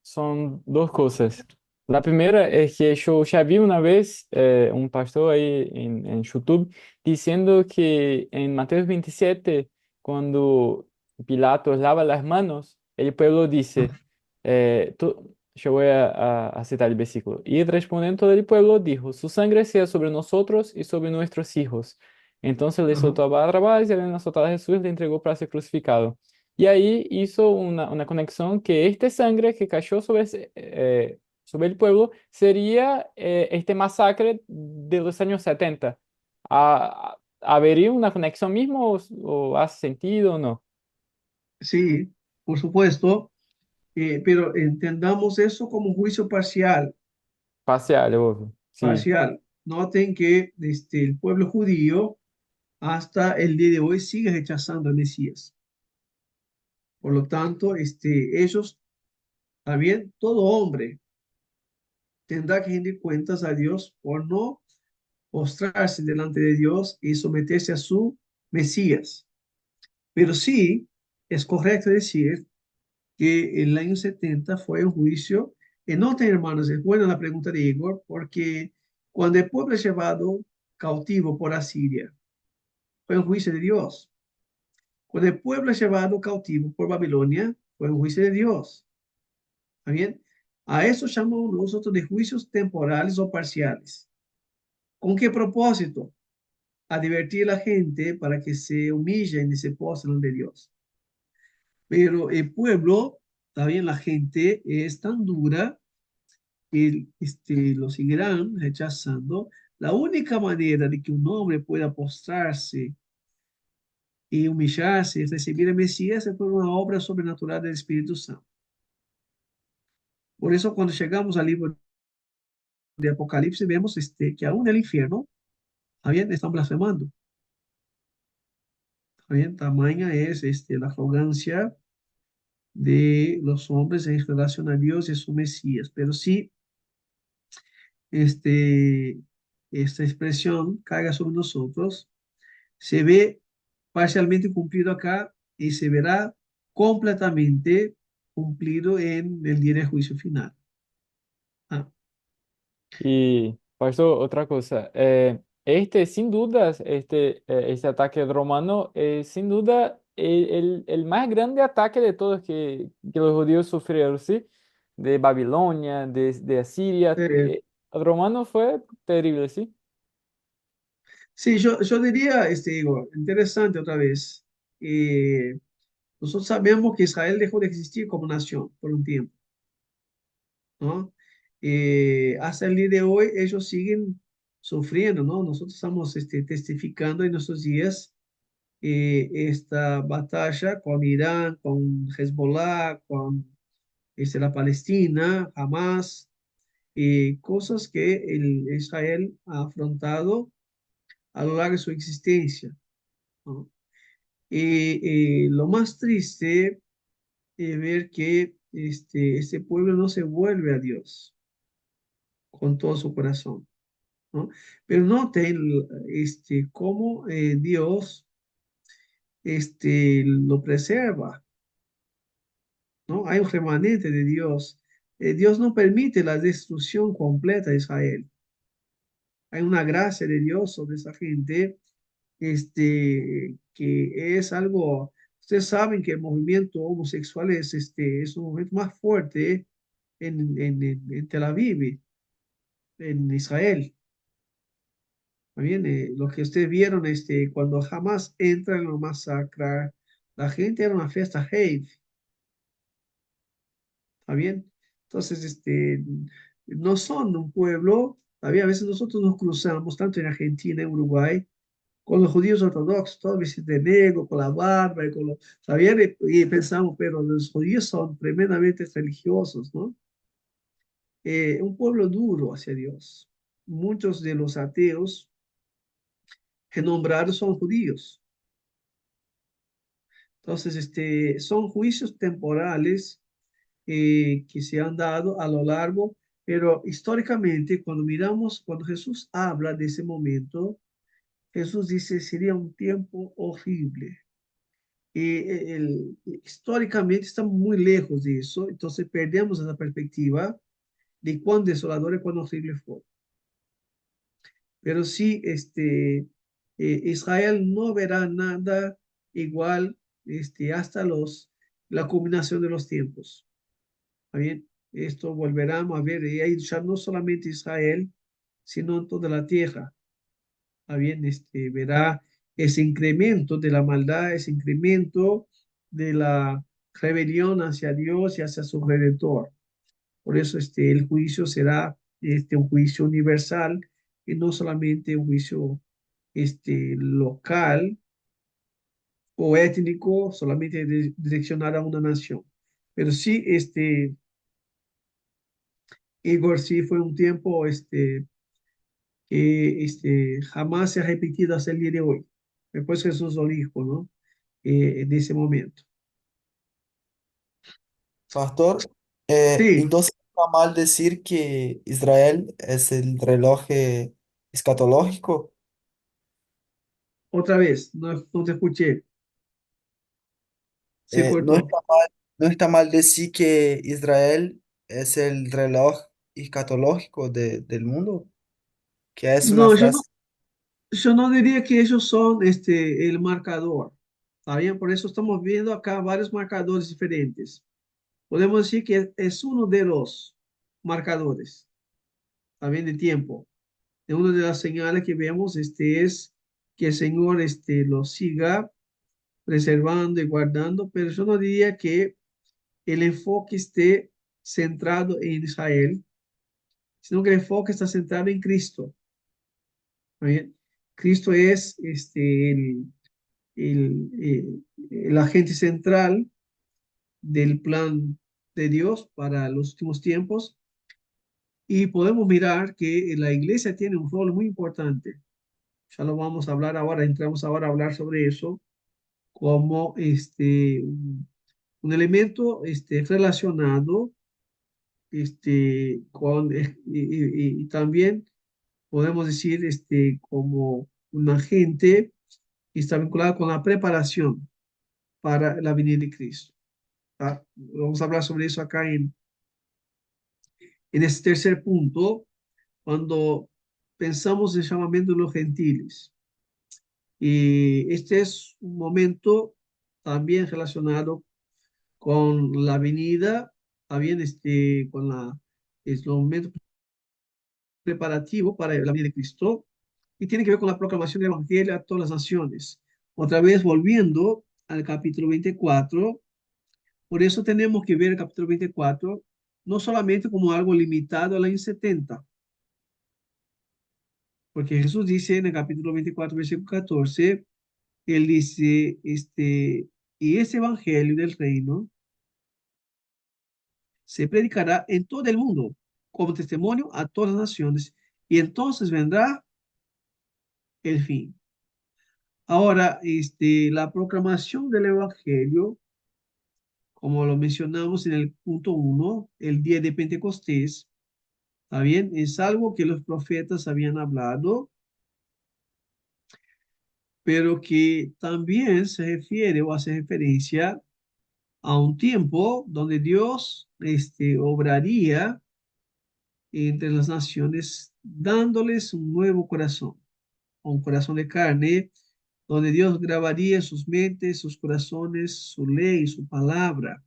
Son dos cosas. La primera es que yo ya vi una vez un pastor ahí en YouTube diciendo que en Mateo 27, cuando Pilatos lava las manos, el pueblo dice, yo voy a citar el versículo, y respondiendo todo el pueblo dijo, su sangre sea sobre nosotros y sobre nuestros hijos. Entonces le
ajá,
soltó a Barrabás y al azotar a Jesús le entregó para ser crucificado. Y ahí hizo una conexión que esta sangre que cayó sobre el pueblo sería este masacre de los años 70. ¿Habría una conexión mismo o hace sentido o no?
sí, por supuesto, pero entendamos eso como un juicio parcial,
Parcial, obvio. Sí.
parcial. Noten que el pueblo judío hasta el día de hoy sigue rechazando al Mesías. Por lo tanto, ellos, también todo hombre tendrá que rendir cuentas a Dios por no postrarse delante de Dios y someterse a su Mesías. Pero sí es correcto decir que el año 70 fue un juicio. Noten, hermanos, es buena la pregunta de Igor, porque cuando el pueblo es llevado cautivo por Asiria, fue un juicio de Dios. Cuando el pueblo es llevado cautivo por Babilonia, fue un juicio de Dios. ¿Está bien? A eso llamamos nosotros de juicios temporales o parciales. ¿Con qué propósito? A divertir a la gente para que se humillen y se postren de Dios. Pero el pueblo, también la gente es tan dura que lo seguirán rechazando. La única manera de que un hombre pueda postrarse y humillarse y recibir el Mesías es por una obra sobrenatural del Espíritu Santo. Por eso, cuando llegamos al libro de Apocalipsis vemos que aún el infierno, ¿está bien? Están blasfemando. ¿Está bien? Tamaña es la arrogancia de los hombres en relación a Dios y a su Mesías. Pero sí, este, esta expresión caiga sobre nosotros, se ve parcialmente cumplido acá y se verá completamente cumplido en el día de juicio final. Ah,
Y, pastor, otra cosa, sin dudas, este ataque romano es sin duda el más grande ataque de todos que los judíos sufrieron, ¿sí? De Babilonia, de Asiria,
eh,
el romano fue terrible, ¿sí?
sí, yo diría, Igor, interesante otra vez. Nosotros sabemos que Israel dejó de existir como nación por un tiempo, ¿no? Hasta el día de hoy ellos siguen sufriendo, ¿no? Nosotros estamos testificando en nuestros días esta batalla con Irán, con Hezbollah, con la Palestina, Hamas, cosas que Israel ha afrontado a lo largo de su existencia, ¿no? Lo más triste es ver que este pueblo no se vuelve a Dios con todo su corazón, ¿no? Pero noten cómo Dios lo preserva, ¿no? Hay un remanente de Dios. Dios no permite la destrucción completa de Israel. Hay una gracia de Dios sobre esa gente, que es algo, ustedes saben que el movimiento homosexual es un movimiento más fuerte en Tel Aviv, en Israel. ¿Está bien? Lo que ustedes vieron, cuando Hamas entra en la masacre, la gente era una fiesta rave. ¿Está bien? Entonces, no son un pueblo, todavía a veces nosotros nos cruzamos, tanto en Argentina, en Uruguay, con los judíos ortodoxos, todos vestidos de negro, con la barba, y con ¿está bien? Y pensamos, pero los judíos son tremendamente religiosos, ¿no? Un pueblo duro hacia Dios. Muchos de los ateos renombrados son judíos. Entonces, son juicios temporales que se han dado a lo largo, pero históricamente, cuando miramos, cuando Jesús habla de ese momento, Jesús dice, sería un tiempo horrible. Históricamente estamos muy lejos de eso, entonces perdemos esa perspectiva de cuán desolador y cuán horrible fue. Pero sí, Israel no verá nada igual hasta la culminación de los tiempos. ¿Está bien? Esto volveremos a ver, y ahí ya no solamente Israel, sino en toda la tierra. ¿Está bien? Verá ese incremento de la maldad, ese incremento de la rebelión hacia Dios y hacia su Redentor. Por eso el juicio será un juicio universal y no solamente un juicio local o étnico, solamente direccionado a una nación. Pero sí, Igor, sí fue un tiempo que jamás se ha repetido hasta el día de hoy. Después Jesús lo dijo, ¿no? En ese momento.
Pastor,
Sí,
entonces está mal decir que Israel es el reloj escatológico.
otra vez, no te escuché. Se
No
cortó.
está mal, no está mal decir que Israel es el reloj escatológico del mundo, que es una
No,
frase.
yo no diría que ellos son el marcador. ¿Está bien? Por eso estamos viendo acá varios marcadores diferentes. Podemos decir que es uno de los marcadores, ¿está bien? De tiempo. De una de las señales que vemos es que el Señor lo siga preservando y guardando, pero yo no diría que el enfoque esté centrado en Israel, sino que el enfoque está centrado en Cristo. ¿Está bien? Cristo es el agente central del plan de Dios para los últimos tiempos, Y podemos mirar que la iglesia tiene un rol muy importante. Ya lo vamos a hablar ahora, entramos ahora a hablar sobre eso como un elemento relacionado con, y también podemos decir como un agente que está vinculado con la preparación para la venida de Cristo. ¿Tá? Vamos a hablar sobre eso acá en este tercer punto, cuando pensamos en el llamamiento de los gentiles. Y este es un momento también relacionado con la venida, también es el momento preparativo para la venida de Cristo y tiene que ver con la proclamación del Evangelio a todas las naciones. Otra vez volviendo al capítulo 24, por eso tenemos que ver el capítulo 24 no solamente como algo limitado al año 70, porque Jesús dice en el capítulo 24, versículo 14, él dice, y ese evangelio del reino se predicará en todo el mundo como testimonio a todas las naciones, y entonces vendrá el fin. Ahora, la proclamación del evangelio, como lo mencionamos en el punto 1, el día de Pentecostés, ¿está bien? Es algo que los profetas habían hablado, pero que también se refiere o hace referencia a un tiempo donde Dios obraría entre las naciones dándoles un nuevo corazón, un corazón de carne, donde Dios grabaría en sus mentes, sus corazones, su ley, su palabra.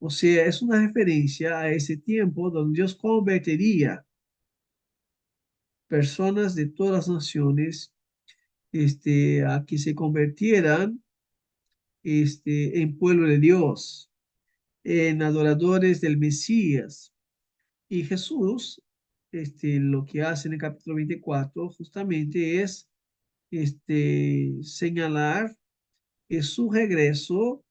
O sea, es una referencia a ese tiempo donde Dios convertiría personas de todas las naciones a que se convirtieran en pueblo de Dios, en adoradores del Mesías. Y Jesús, lo que hace en el capítulo 24 justamente es señalar que su regreso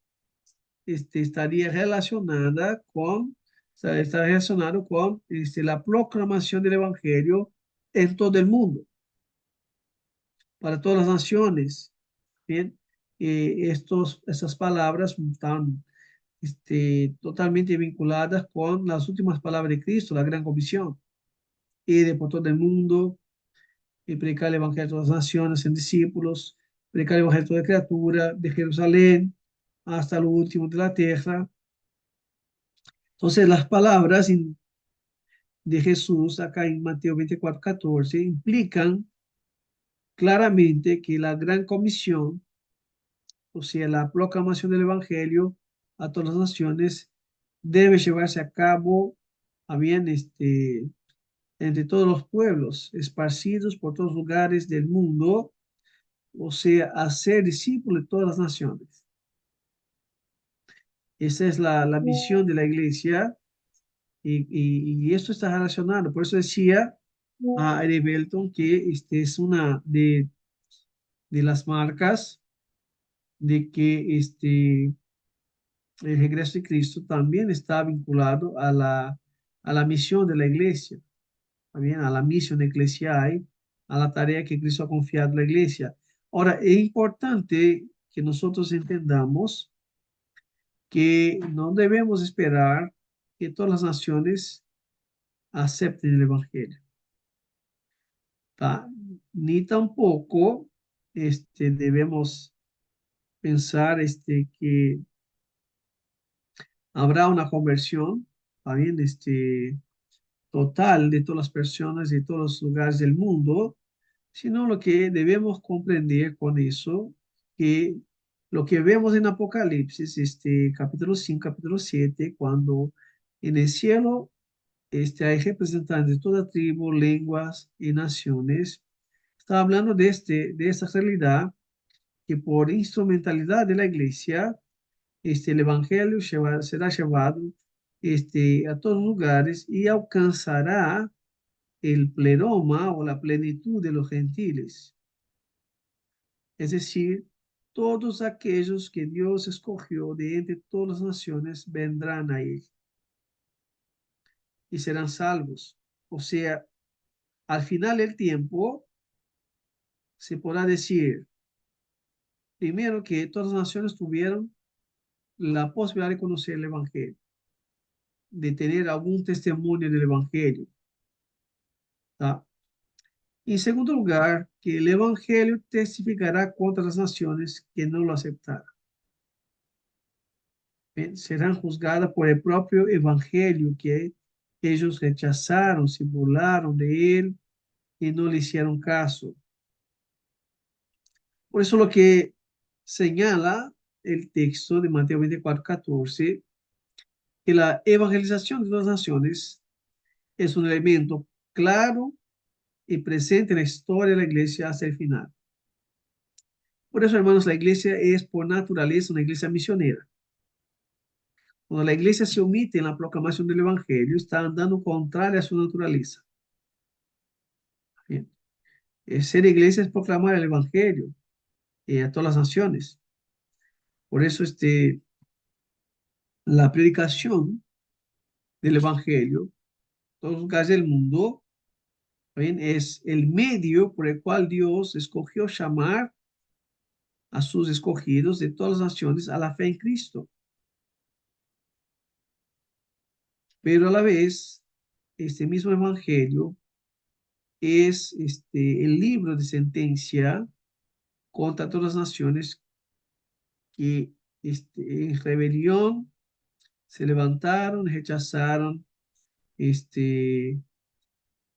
estaría relacionada con, está relacionado con la proclamación del Evangelio en todo el mundo, para todas las naciones. Bien, estas palabras están totalmente vinculadas con las últimas palabras de Cristo, la gran comisión. Ir por todo el mundo y predicar el Evangelio a todas las naciones en discípulos, predicar el Evangelio a toda criatura, de Jerusalén hasta lo último de la tierra. Entonces, las palabras de Jesús acá en Mateo 24, 14 implican claramente que la gran comisión, o sea, la proclamación del Evangelio a todas las naciones, debe llevarse a cabo a bien entre todos los pueblos, esparcidos por todos los lugares del mundo, o sea, hacer discípulos de todas las naciones. Esa es la misión de la iglesia y esto está relacionado. Por eso decía a Eddie Belton que es una de las marcas de que el regreso de Cristo también está vinculado a la misión de la iglesia, también a la misión eclesial, a la tarea que Cristo ha confiado a la iglesia. Ahora, es importante que nosotros entendamos que no debemos esperar que todas las naciones acepten el Evangelio, ¿tá? Ni tampoco debemos pensar que habrá una conversión, ¿está bien? Total de todas las personas de todos los lugares del mundo, sino lo que debemos comprender con eso, que lo que vemos en Apocalipsis, capítulo 5 capítulo 7 cuando en el cielo hay representantes de toda tribu, lenguas y naciones, está hablando de esta realidad que por instrumentalidad de la iglesia, el evangelio será llevado a todos lugares y alcanzará el pleroma o la plenitud de los gentiles. Es decir, todos aquellos que Dios escogió de entre todas las naciones vendrán a él y serán salvos. O sea, al final del tiempo se podrá decir, primero, que todas las naciones tuvieron la posibilidad de conocer el Evangelio, de tener algún testimonio del Evangelio. ¿Tá? En segundo lugar, que el Evangelio testificará contra las naciones que no lo aceptaron. Bien, serán juzgadas por el propio Evangelio que ellos rechazaron, se burlaron de él y no le hicieron caso. Por eso lo que señala el texto de Mateo 24:14, que la evangelización de las naciones es un elemento claro y presente en la historia de la iglesia hasta el final. Por eso, hermanos, la iglesia es por naturaleza una iglesia misionera. Cuando la iglesia se omite en la proclamación del evangelio, está andando contraria a su naturaleza. Bien. Ser iglesia es proclamar el evangelio a todas las naciones. Por eso, la predicación del evangelio, todos los lugares del mundo, bien, es el medio por el cual Dios escogió llamar a sus escogidos de todas las naciones a la fe en Cristo. Pero a la vez, este mismo evangelio es el libro de sentencia contra todas las naciones que en rebelión se levantaron, rechazaron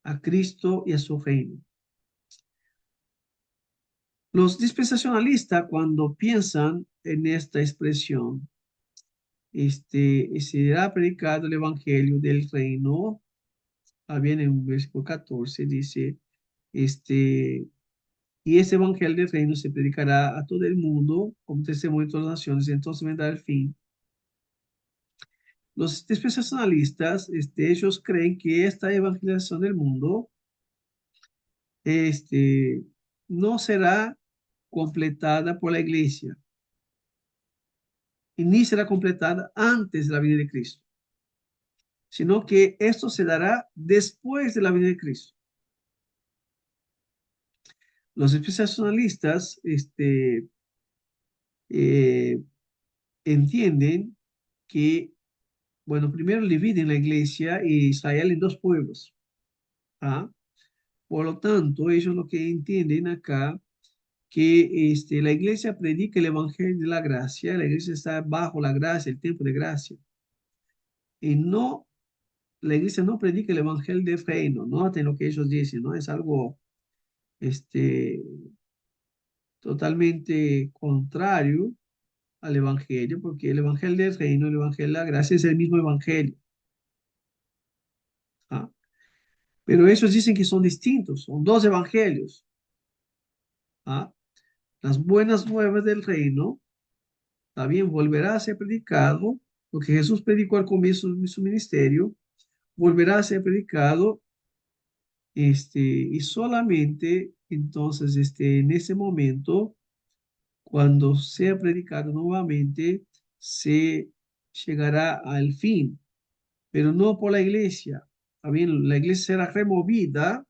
a Cristo y a su reino. Los dispensacionalistas, cuando piensan en esta expresión, será predicado el evangelio del reino, bien en versículo 14 dice, y ese evangelio del reino se predicará a todo el mundo como testimonio de todas las naciones, entonces vendrá el fin. Los dispensacionalistas, ellos creen que esta evangelización del mundo, no será completada por la iglesia y ni será completada antes de la venida de Cristo, sino que esto se dará después de la venida de Cristo. Los dispensacionalistas, eh, entienden que, bueno, primero dividen la iglesia y Israel en dos pueblos. ¿Ah? Por lo tanto, ellos lo que entienden acá, que la iglesia predica el evangelio de la gracia, la iglesia está bajo la gracia, el tiempo de gracia. Y no, la iglesia no predica el evangelio del reino, noten lo que ellos dicen, ¿no? Es algo este, totalmente contrario al evangelio, porque el evangelio del reino, el evangelio de la gracia es el mismo evangelio. ¿Ah? Pero ellos dicen que son distintos, son dos evangelios. ¿Ah? Las buenas nuevas del reino también volverá a ser predicado, lo que Jesús predicó al comienzo de su ministerio, volverá a ser predicado, y solamente entonces, en ese momento, cuando sea predicado nuevamente, se llegará al fin, pero no por la iglesia. También la iglesia será removida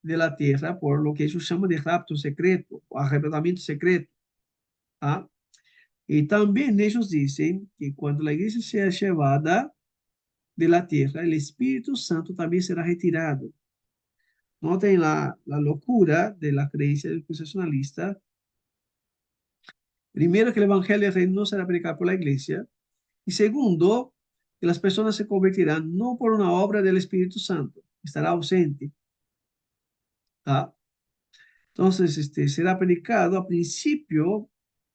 de la tierra por lo que ellos llaman de rapto secreto o arrebatamiento secreto. ¿Ah? Y también ellos dicen que cuando la iglesia sea llevada de la tierra, el Espíritu Santo también será retirado. Noten la locura de la creencia del dispensacionalista. Primero, que el Evangelio del Reino no será predicado por la iglesia. Y segundo, que las personas se convertirán no por una obra del Espíritu Santo, estará ausente. ¿Ah? Entonces, será predicado a principio,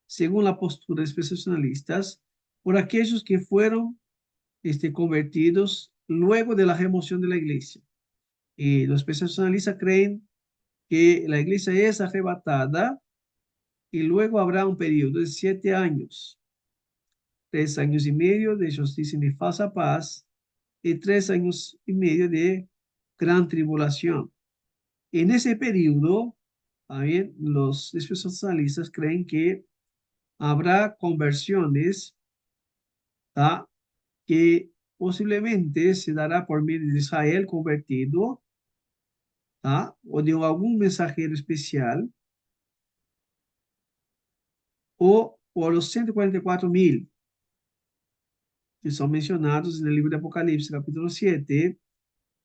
según la postura de dispensacionalistas, por aquellos que fueron convertidos luego de la remoción de la iglesia. Y los dispensacionalistas creen que la iglesia es arrebatada y luego habrá un periodo de 7 años, 3 años y medio de ellos dicen de falsa paz y 3 años y medio de gran tribulación. En ese periodo, también los dispensacionalistas creen que habrá conversiones, ¿tá? Que posiblemente se dará por medio de Israel convertido, ¿ah? O de algún mensajero especial, o por los 144.000 que son mencionados en el libro de Apocalipsis, capítulo 7.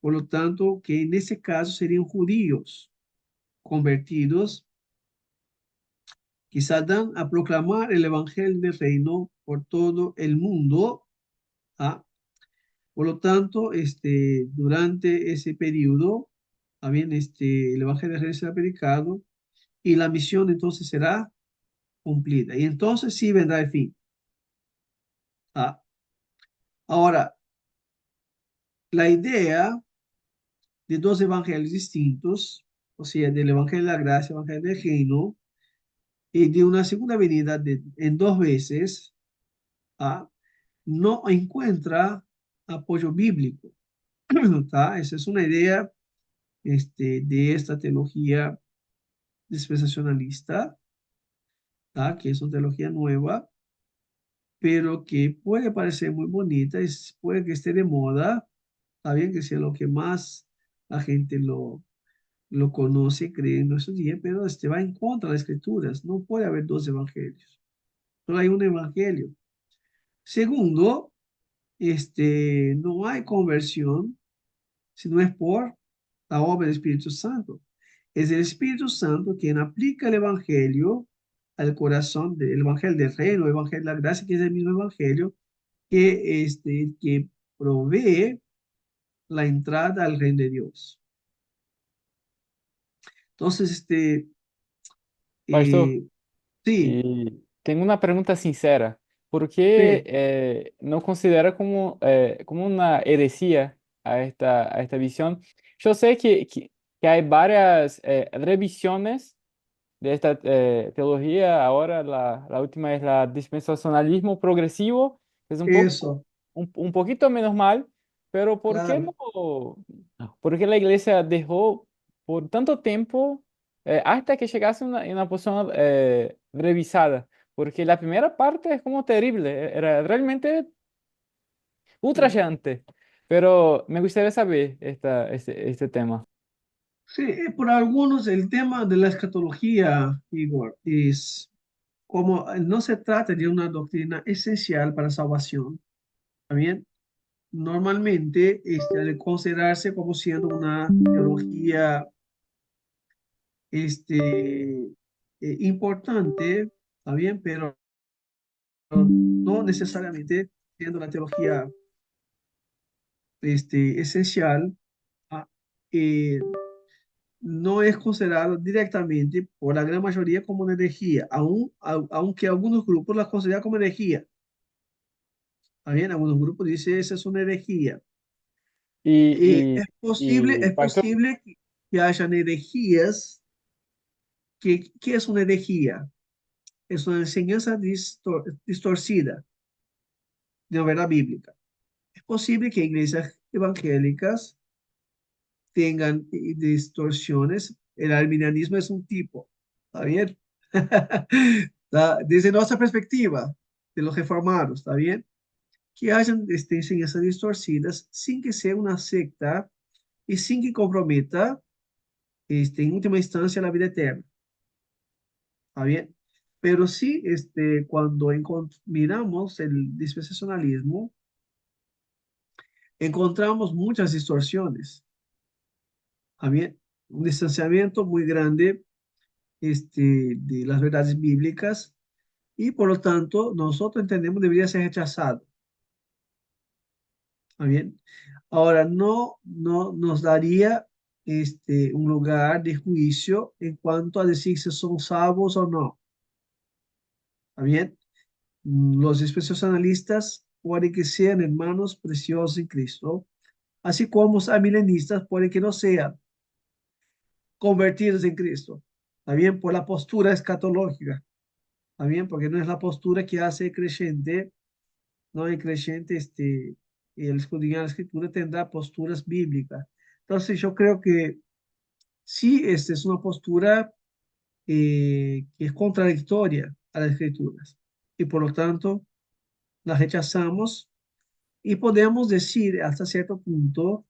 Por lo tanto, que en ese caso serían judíos convertidos que saldrán a proclamar el evangelio del reino por todo el mundo. ¿Ah? Por lo tanto, durante ese periodo, bien, el evangelio del reino será predicado y la misión entonces será cumplida. Y entonces sí vendrá el fin. ¿Ah? Ahora, la idea de dos evangelios distintos, o sea, del evangelio de la gracia, el evangelio del reino, y de una segunda venida en dos veces, ¿ah? No encuentra apoyo bíblico. ¿Tá? Esa es una idea de esta teología dispensacionalista, ¿tá? Que es una teología nueva, pero que puede parecer muy bonita, puede que esté de moda, está bien que sea lo que más la gente lo conoce, cree en nuestros días, pero va en contra de las escrituras. No puede haber dos evangelios, solo hay un evangelio. Segundo, no hay conversión si no es por la obra del Espíritu Santo. Es el Espíritu Santo quien aplica el Evangelio al corazón del Evangelio del Reino, el Evangelio de la Gracia, que es el mismo Evangelio que provee la entrada al reino de Dios. Entonces,
Pastor,
eh, sí,
y tengo una pregunta sincera. ¿Por qué
sí,
no considera como una heresía a esta visión? Yo sé que hay varias revisiones de esta teología. Ahora la última es la dispensacionalismo progresivo, que es un poco,
eso,
un poquito menos mal, pero ¿por qué
claro.
no? ¿Por qué la iglesia dejó por tanto tiempo hasta que llegase en una posición revisada? Porque la primera parte es como terrible, era realmente
Sí,
ultrajante, pero me gustaría saber este tema.
sí, por algunos el tema de la escatología, Igor, es como no se trata de una doctrina esencial para salvación, ¿está bien? Normalmente de considerarse como siendo una teología importante, ¿está bien? Pero no necesariamente siendo la teología esencial, ¿ah? Eh, no es considerado directamente por la gran mayoría como una herejía, aunque algunos grupos la consideran como herejía. ¿Está bien? Algunos grupos dicen esa es una herejía.
Y,
Es
pastor,
posible que hayan herejías. ¿Qué es una herejía? Es una enseñanza distorcida de la verdad bíblica. Es posible que iglesias evangélicas tengan distorsiones. El arminianismo es un tipo, ¿está bien? Desde nuestra perspectiva de los reformados, ¿está bien? Que hayan enseñanzas distorcidas sin que sea una secta y sin que comprometa, en última instancia, la vida eterna. ¿Está bien? Pero sí, cuando miramos el dispensacionalismo, encontramos muchas distorsiones. ¿Está bien? Un distanciamiento muy grande, de las verdades bíblicas y por lo tanto nosotros entendemos debería ser rechazado. ¿Está bien? Ahora, no nos daría un lugar de juicio en cuanto a decir si son salvos o no. ¿Está bien? Los especialistas analistas pueden que sean hermanos preciosos en Cristo, así como los amilenistas pueden que no sean convertidos en Cristo. ¿Está bien? Por la postura escatológica. ¿Está bien? Porque no es la postura que hace creyente, no el creyente, el escudriñar la escritura tendrá posturas bíblicas. Entonces yo creo que sí, esta es una postura que es contradictoria a las escrituras y por lo tanto la rechazamos y podemos decir hasta cierto punto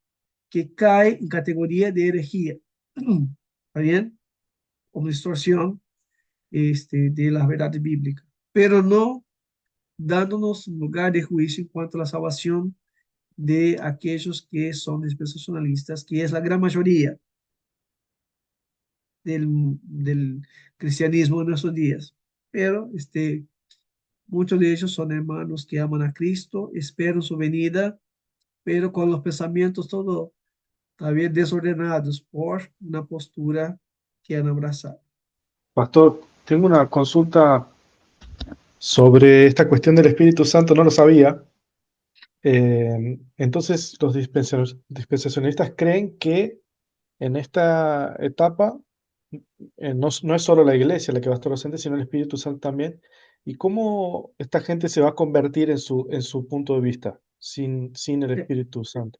que cae en categoría de herejía. ¿Está bien? Como distorsión de las verdades bíblicas, pero no dándonos un lugar de juicio en cuanto a la salvación de aquellos que son dispensacionalistas, que es la gran mayoría del cristianismo en nuestros días. Pero muchos de ellos son hermanos que aman a Cristo, esperan su venida, pero con los pensamientos todo también desordenados por una postura que han abrazado.
Pastor, tengo una consulta sobre esta cuestión del Espíritu Santo, no lo sabía. Entonces, los dispensacionalistas creen que en esta etapa no es solo la iglesia la que va a estar presente, sino el Espíritu Santo también. ¿Y cómo esta gente se va a convertir en su punto de vista sin el
Eh,
Espíritu Santo?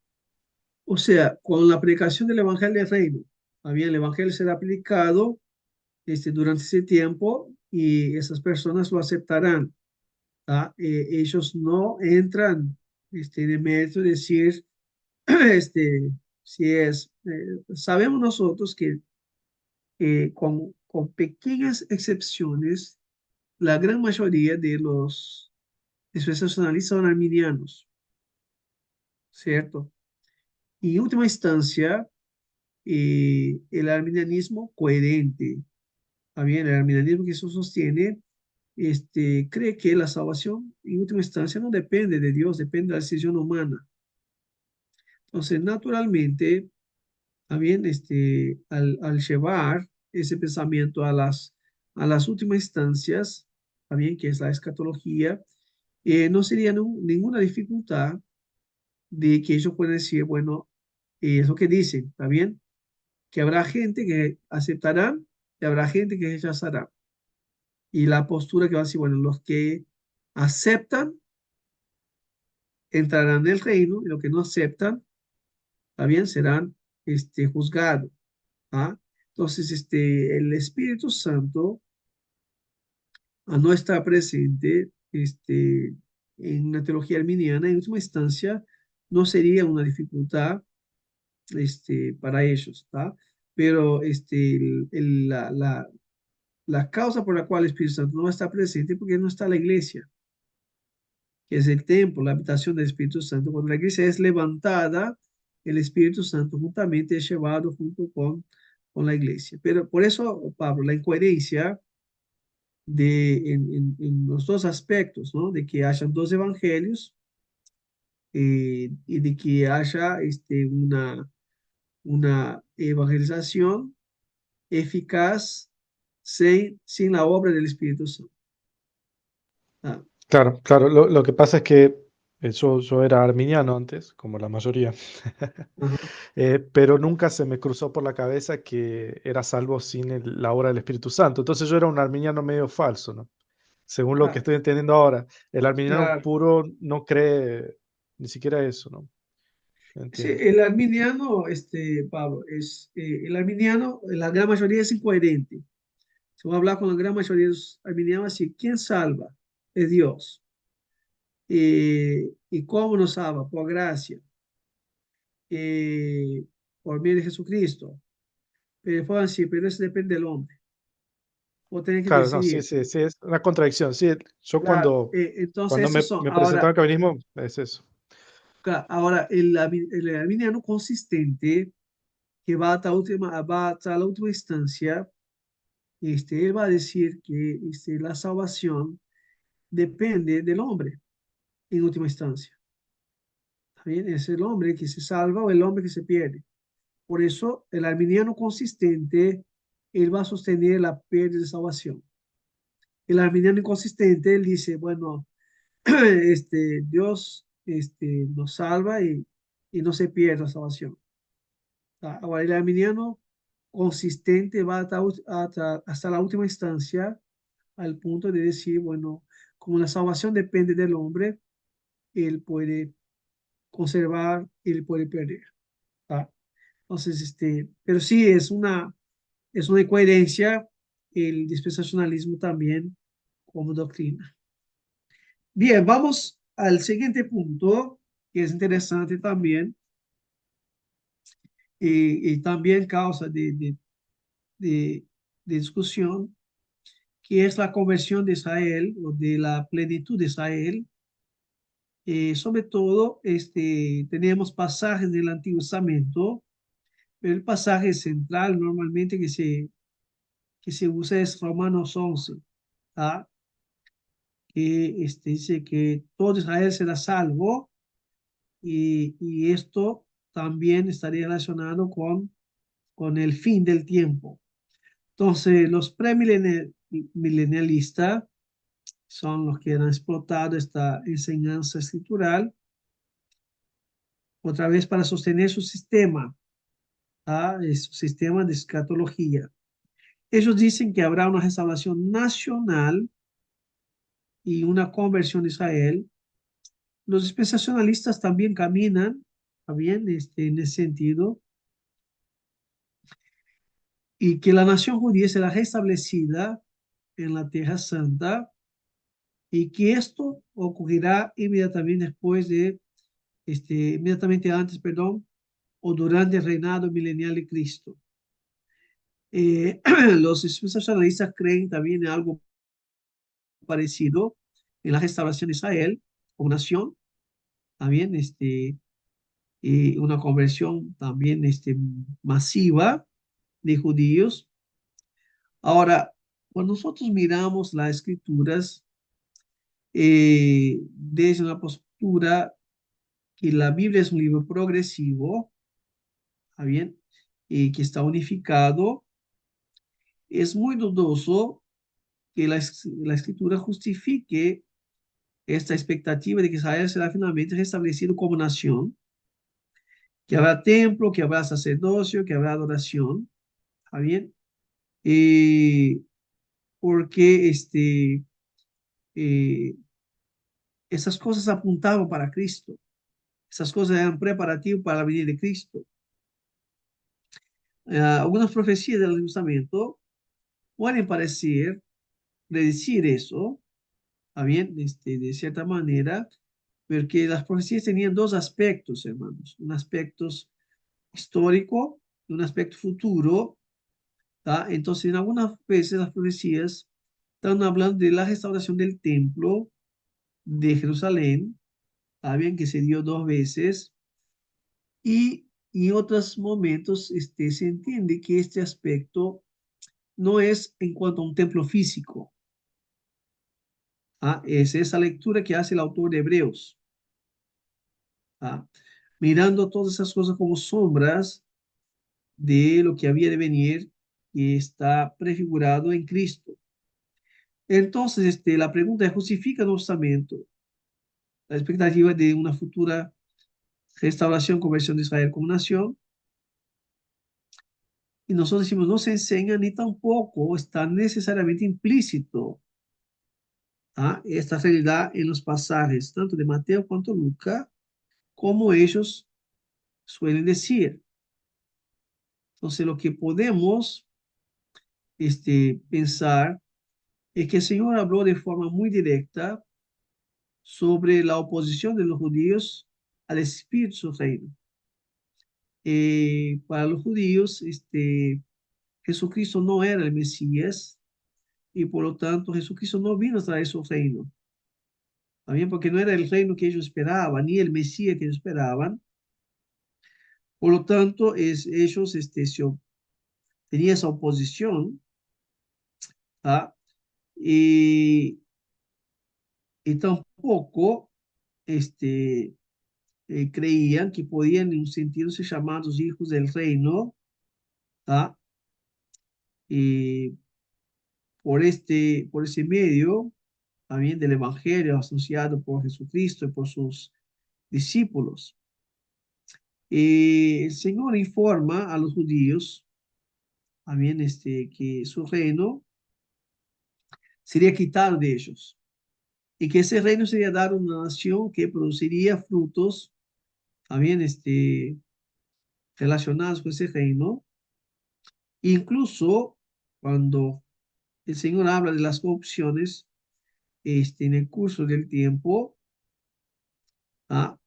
O sea, con la predicación del Evangelio del Reino, también el Evangelio será aplicado durante ese tiempo y esas personas lo aceptarán. ¿Ah? Ellos no entran en el mérito de decir, este, si es, sabemos nosotros que con pequeñas excepciones, la gran mayoría de los dispensacionalistas son arminianos, ¿cierto? Y en última instancia, el arminianismo coherente, también el arminianismo que eso sostiene, cree que la salvación en última instancia no depende de Dios, depende de la decisión humana. Entonces, naturalmente, también al llevar ese pensamiento a las últimas instancias, también que es la escatología, no sería ninguna dificultad de que ellos puedan decir, bueno, es lo que dicen, ¿está bien? Que habrá gente que aceptará y habrá gente que rechazará. Y la postura que va a decir, bueno, los que aceptan entrarán en el reino y los que no aceptan, también serán juzgados. ¿Ah? Entonces, el Espíritu Santo, al no estar presente en una teología arminiana, en última instancia, no sería una dificultad para ellos, ¿tá? Pero la causa por la cual el Espíritu Santo no está presente es porque no está la iglesia, que es el templo, la habitación del Espíritu Santo. Cuando la iglesia es levantada, el Espíritu Santo juntamente es llevado junto con la iglesia. Pero por eso, Pablo, la incoherencia en los dos aspectos, ¿no? De que hayan dos evangelios y de que haya una evangelización eficaz sin la obra del Espíritu Santo. Ah,
Claro, claro. Lo que pasa es que yo era arminiano antes, como la mayoría.
ajá.
Pero nunca se me cruzó por la cabeza que era salvo sin la obra del Espíritu Santo. Entonces yo era un arminiano medio falso, ¿no? Según lo que
Ah,
estoy entendiendo ahora, el arminiano
claro.
puro no cree ni siquiera eso, ¿no?
Sí,
Entiendo.
el arminiano, Pablo, el arminiano, la gran mayoría es incoherente. Si vamos a hablar con la gran mayoría de los arminianos, así, ¿quién salva? Es Dios. ¿Y cómo nos salva? Por gracia, eh, por medio de Jesucristo. Pero fue así, pero eso depende del hombre. Vos tenés que
Claro, no, sí,
decidir.
sí, sí, es una contradicción. Sí, yo
Claro,
cuando
entonces esos son.
me presentaba
Ahora,
al calvinismo, es eso.
claro, ahora el arminiano consistente que va hasta la última instancia, él va a decir que la salvación depende del hombre en última instancia. ¿Está bien? Es el hombre que se salva o el hombre que se pierde. Por eso el arminiano consistente, él va a sostener la pérdida de salvación. El arminiano inconsistente, él dice, bueno, Dios nos salva y no se pierde la salvación. Ahora, el arminiano consistente va hasta la última instancia, al punto de decir, bueno, como la salvación depende del hombre, él puede conservar, él puede perder. ¿Tá? Entonces, pero sí es una incoherencia el dispensacionalismo también como doctrina. Bien, vamos al siguiente punto. que es interesante también y también causa de, de discusión, que es la conversión de Israel o de la plenitud de Israel. Sobre todo, tenemos pasajes del Antiguo Testamento, pero el pasaje central normalmente que se usa es Romanos 11, ¿ah? Que dice que todo Israel será salvo y esto también estaría relacionado con el fin del tiempo. Entonces, los premilenialistas son los que han explotado esta enseñanza escritural otra vez para sostener su sistema, ¿ah? Su sistema de escatología. Ellos dicen que habrá una restauración nacional y una conversión de Israel. Los dispensacionalistas también caminan, también en ese sentido, y que la nación judía será restablecida en la Tierra Santa y que esto ocurrirá inmediatamente después inmediatamente antes, perdón, o durante el reinado milenial de Cristo. Los dispensacionalistas creen también en algo parecido en la restauración de Israel como nación, también una conversión también masiva de judíos. Ahora, cuando nosotros miramos las escrituras desde una postura que la Biblia es un libro progresivo, ¿está bien? Que está unificado, es muy dudoso que la escritura justifique esta expectativa de que Israel será finalmente restablecido como nación, que habrá templo, que habrá sacerdocio, que habrá adoración, ¿está bien? Porque eh, esas cosas apuntaban para Cristo, esas cosas eran preparativos para la venida de Cristo. Algunas profecías del Antiguo Testamento pueden parecer predecir eso, ¿está bien? De cierta manera, porque las profecías tenían dos aspectos, hermanos, un aspecto histórico y un aspecto futuro, ¿tá? Entonces, en algunas veces las profecías están hablando de la restauración del templo de Jerusalén, ¿está bien? Que se dio dos veces, y en otros momentos se entiende que este aspecto no es en cuanto a un templo físico, ¿ah? Es esa lectura que hace el autor de Hebreos, ¿ah? Mirando todas esas cosas como sombras de lo que había de venir y está prefigurado en Cristo. Entonces, la pregunta es, ¿justifica el Nuevo Testamento la expectativa de una futura restauración, conversión de Israel como nación? Y nosotros decimos, no se enseña ni tampoco está necesariamente implícito, ¿ah? Esta realidad en los pasajes, tanto de Mateo cuanto Lucas, como ellos suelen decir. Entonces, lo que podemos pensar es que el Señor habló de forma muy directa sobre la oposición de los judíos al Espíritu su reino. Para los judíos, Jesucristo no era el Mesías y por lo tanto Jesucristo no vino a traer su reino. También porque no era el reino que ellos esperaban, ni el Mesías que ellos esperaban. Por lo tanto, ellos tenían esa oposición, ¿ah? Y, y tampoco creían que podían en un sentido ser llamados hijos del reino, ¿tá? Y por ese medio también del Evangelio asociado por Jesucristo y por sus discípulos. El Señor informa a los judíos también que su reino sería quitado de ellos y que ese reino sería dado a una nación que produciría frutos también relacionados con ese reino. Incluso cuando el Señor habla de las opciones en el curso del tiempo, ¿ah?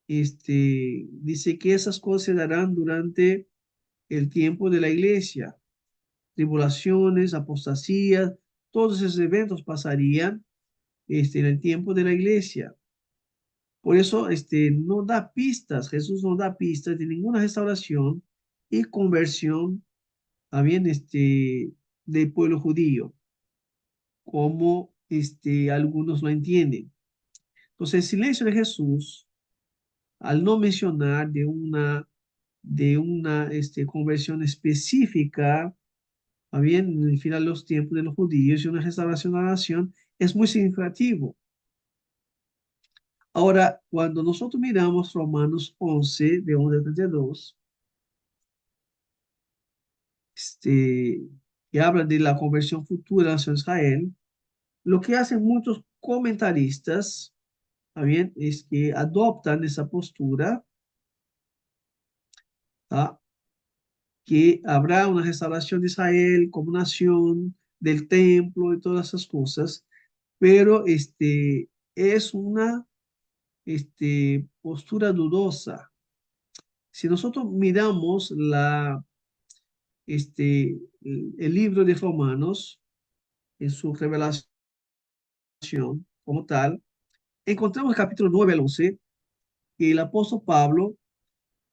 dice que esas cosas se darán durante el tiempo de la iglesia. Tribulaciones, apostasías, todos esos eventos pasarían en el tiempo de la iglesia. Por eso no da pistas, Jesús no da pistas de ninguna restauración y conversión también del pueblo judío, como algunos lo entienden. Entonces, el silencio de Jesús, al no mencionar de una conversión específica, bien, en el final de los tiempos de los judíos y una restauración de la nación, es muy significativo. Ahora, cuando nosotros miramos Romanos 11, de 1 a 32, que habla de la conversión futura de la nación de Israel, lo que hacen muchos comentaristas, ¿está bien? Es que adoptan esa postura, ¿tá? Que habrá una restauración de Israel como nación, del templo y todas esas cosas, pero es una postura dudosa. Si nosotros miramos el libro de Romanos en su revelación como tal, encontramos el capítulo 9 al 11 que el apóstol Pablo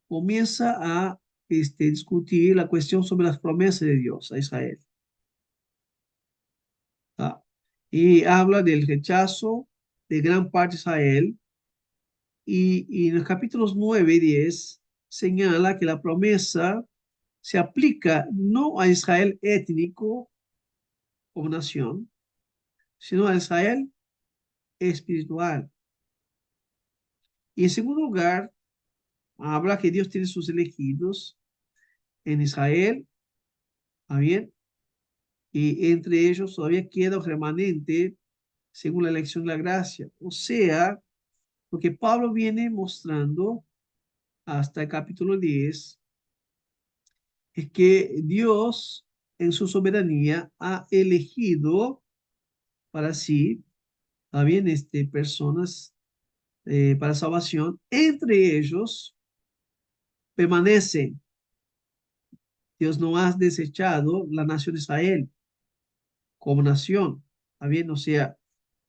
comienza a discutir la cuestión sobre las promesas de Dios a Israel. ¿Ah? Y habla del rechazo de gran parte de Israel. Y en los capítulos 9 y 10 señala que la promesa se aplica no a Israel étnico como nación, sino a Israel espiritual. Y en segundo lugar, habla que Dios tiene sus elegidos en Israel, ¿está bien? Y entre ellos todavía queda un remanente según la elección de la gracia. O sea, lo que Pablo viene mostrando hasta el capítulo 10 es que Dios en su soberanía ha elegido para sí, ¿está bien? Personas para salvación. Entre ellos permanecen. Dios no ha desechado la nación de Israel como nación. ¿Está bien? O sea,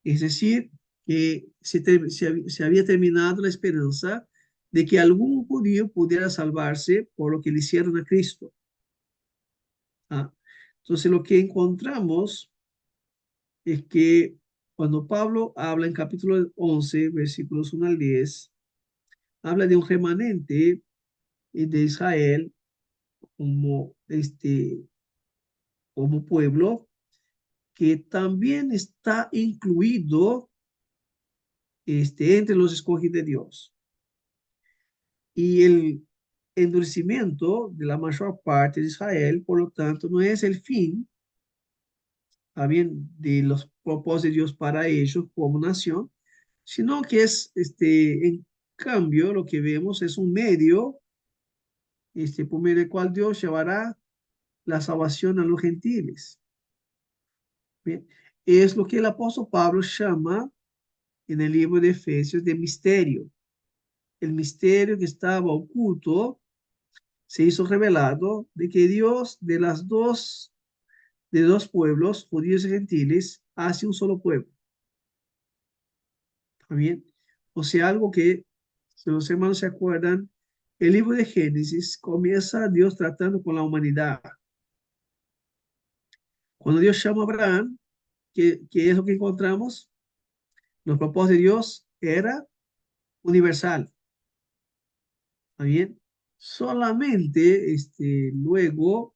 es decir, que se había terminado la esperanza de que algún judío pudiera salvarse por lo que le hicieron a Cristo. ¿Ah? Entonces, lo que encontramos es que cuando Pablo habla en capítulo 11, versículos 1 al 10, habla de un remanente de Israel como, como pueblo que también está incluido entre los escogidos de Dios. Y el endurecimiento de la mayor parte de Israel, por lo tanto, no es el fin, ¿está bien?, de los propósitos de Dios para ellos como nación, sino que es, en cambio, lo que vemos es un medio, por medio del cual Dios llevará la salvación a los gentiles. Bien, es lo que el apóstol Pablo llama en el libro de Efesios de misterio. El misterio que estaba oculto se hizo revelado de que Dios de dos pueblos, judíos y gentiles, hace un solo pueblo. ¿Está bien? O sea, algo que, si los hermanos se acuerdan, el libro de Génesis comienza Dios tratando con la humanidad. Cuando Dios llama a Abraham, ¿qué es lo que encontramos? Los propósitos de Dios era universal. ¿Está bien? Solamente luego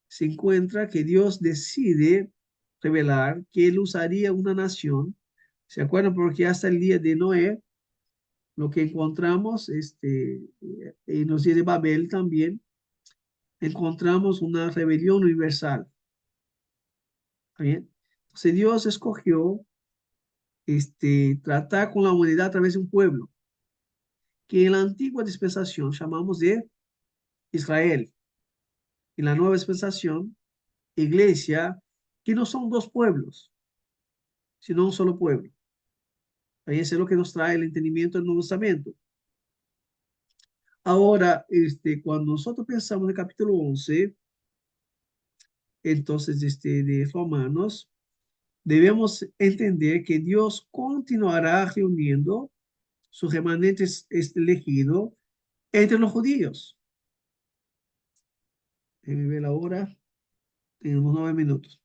se encuentra que Dios decide revelar que él usaría una nación. ¿Se acuerdan? Porque hasta el día de Noé, lo que encontramos en los días de Babel también, encontramos una rebelión universal. ¿Está bien? Entonces Dios escogió tratar con la humanidad a través de un pueblo que en la antigua dispensación llamamos de Israel. En la nueva dispensación, iglesia, que no son dos pueblos, sino un solo pueblo. Ahí es lo que nos trae el entendimiento del Nuevo Testamento. Ahora, cuando nosotros pensamos en el capítulo 11, entonces, de Romanos, debemos entender que Dios continuará reuniendo sus remanentes elegidos entre los judíos. Déjenme ver ahora, tenemos 9 minutos.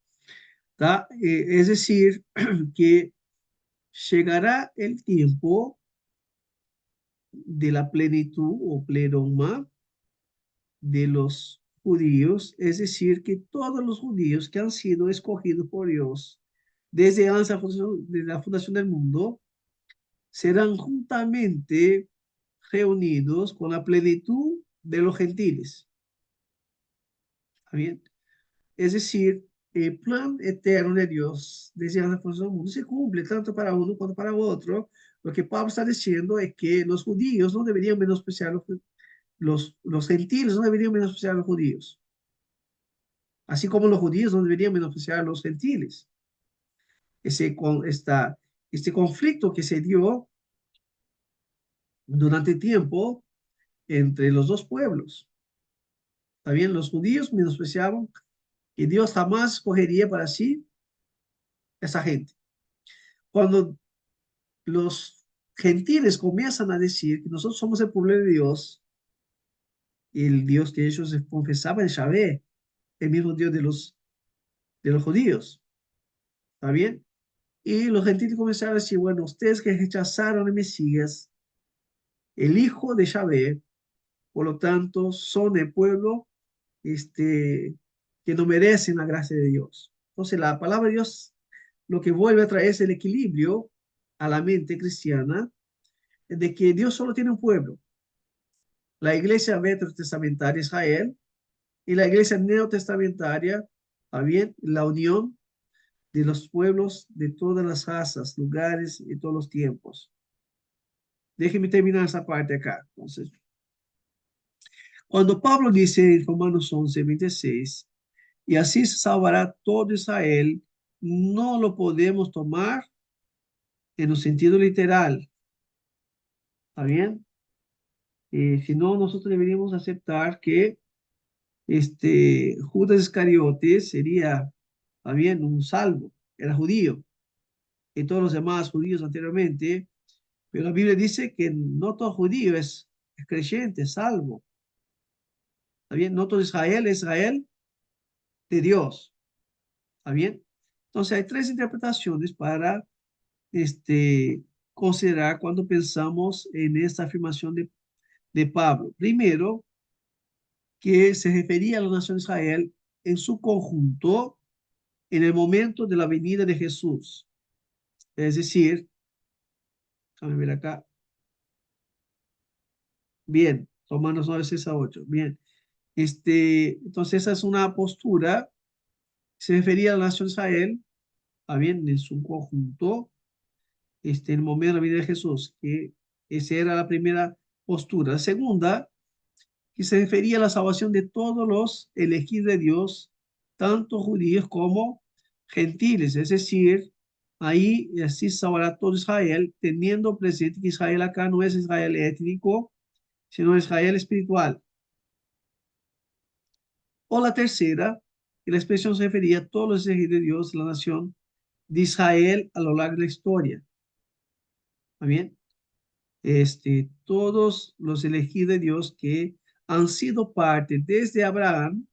¿Tá? Es decir, que llegará el tiempo de la plenitud o pleroma de los judíos, es decir, que todos los judíos que han sido escogidos por Dios desde antes de la fundación del mundo serán juntamente reunidos con la plenitud de los gentiles. ¿Está bien? Es decir, el plan eterno de Dios desde antes de la fundación del mundo se cumple tanto para uno como para otro. Lo que Pablo está diciendo es que los judíos no deberían menospreciar los gentiles, no deberían menospreciar a los judíos. Así como los judíos no deberían menospreciar a los gentiles. Este conflicto que se dio durante tiempo entre los dos pueblos. ¿Está bien? Los judíos menospreciaban que Dios jamás escogería para sí esa gente. Cuando los gentiles comienzan a decir que nosotros somos el pueblo de Dios, el Dios que ellos confesaban, Yahvé, el mismo Dios de los judíos. ¿Está bien? Y los gentiles comenzaron a decir, bueno, ustedes que rechazaron al Mesías, el hijo de Yahvé, por lo tanto, son el pueblo que no merecen la gracia de Dios. Entonces, la palabra de Dios lo que vuelve a traer es el equilibrio a la mente cristiana de que Dios solo tiene un pueblo. La iglesia veterotestamentaria Israel y la iglesia neotestamentaria, bien, la unión de los pueblos de todas las razas, lugares y todos los tiempos. Déjenme terminar esa parte acá. Entonces, cuando Pablo dice en Romanos 11:26, y así se salvará todo Israel, no lo podemos tomar en un sentido literal. ¿Está bien? Si no, nosotros deberíamos aceptar que Judas Iscariote sería también un salvo, era judío, y todos los demás judíos anteriormente, pero la Biblia dice que no todo judío es creyente, salvo. ¿Está bien? No todo Israel es Israel de Dios. ¿Está bien? Entonces hay tres interpretaciones para considerar cuando pensamos en esta afirmación de Pablo. Primero, que se refería a la nación de Israel en su conjunto en el momento de la venida de Jesús. Es decir, déjame ver acá. Bien, Romanos 9:6-8. Bien. Entonces, esa es una postura. Se refería a la nación de Israel, bien, en su conjunto, en el momento de la venida de Jesús, que esa era la primera postura. La segunda, que se refería a la salvación de todos los elegidos de Dios, tanto judíos como gentiles, es decir, ahí así salvará todo Israel, teniendo presente que Israel acá no es Israel étnico, sino Israel espiritual. O la tercera, que la expresión se refería a todos los elegidos de Dios, la nación de Israel a lo largo de la historia. ¿Está bien? Todos los elegidos de Dios que han sido parte desde Abraham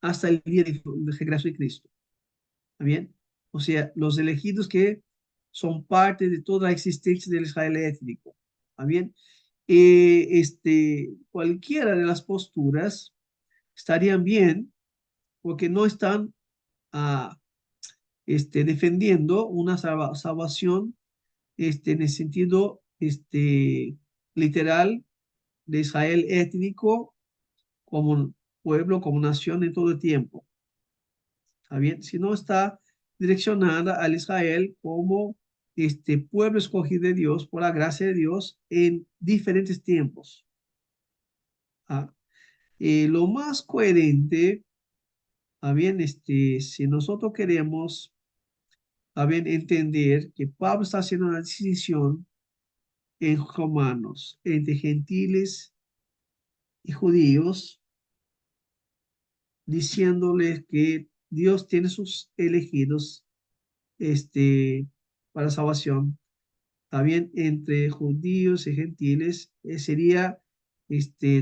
hasta el día de regreso de Cristo. ¿Está bien? O sea, los elegidos que son parte de toda la existencia del Israel étnico. ¿Está bien? Cualquiera de las posturas estarían bien porque no están defendiendo una salvación en el sentido literal de Israel étnico como pueblo, como nación en todo el tiempo. ¿Está bien? Si no está direccionada al Israel como pueblo escogido de Dios por la gracia de Dios en diferentes tiempos. ¿Ah? Lo más coherente, bien, si nosotros queremos bien, entender que Pablo está haciendo una distinción en Romanos entre gentiles y judíos, diciéndoles que Dios tiene sus elegidos para salvación. También entre judíos y gentiles sería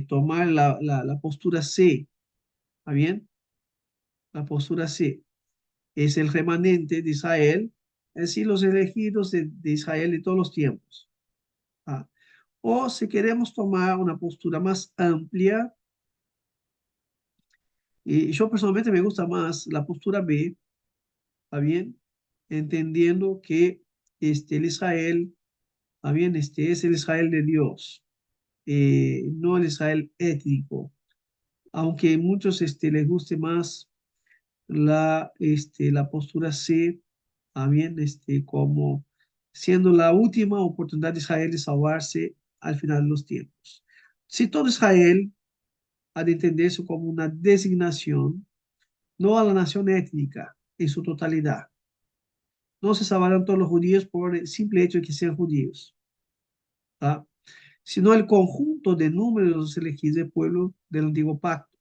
tomar la postura C. ¿Está bien? La postura C es el remanente de Israel, es decir, los elegidos de Israel de todos los tiempos. ¿Ah? O si queremos tomar una postura más amplia, y yo personalmente me gusta más la postura B, ¿está bien? Entendiendo que el Israel, ¿está bien? Es el Israel de Dios, no el Israel étnico, aunque a muchos les guste más la postura C, también como siendo la última oportunidad de Israel de salvarse al final de los tiempos. Si todo Israel ha de entenderse como una designación, no a la nación étnica en su totalidad. No se salvarán todos los judíos por el simple hecho de que sean judíos, ¿tá? Sino el conjunto de números de los elegidos del pueblo del antiguo pacto.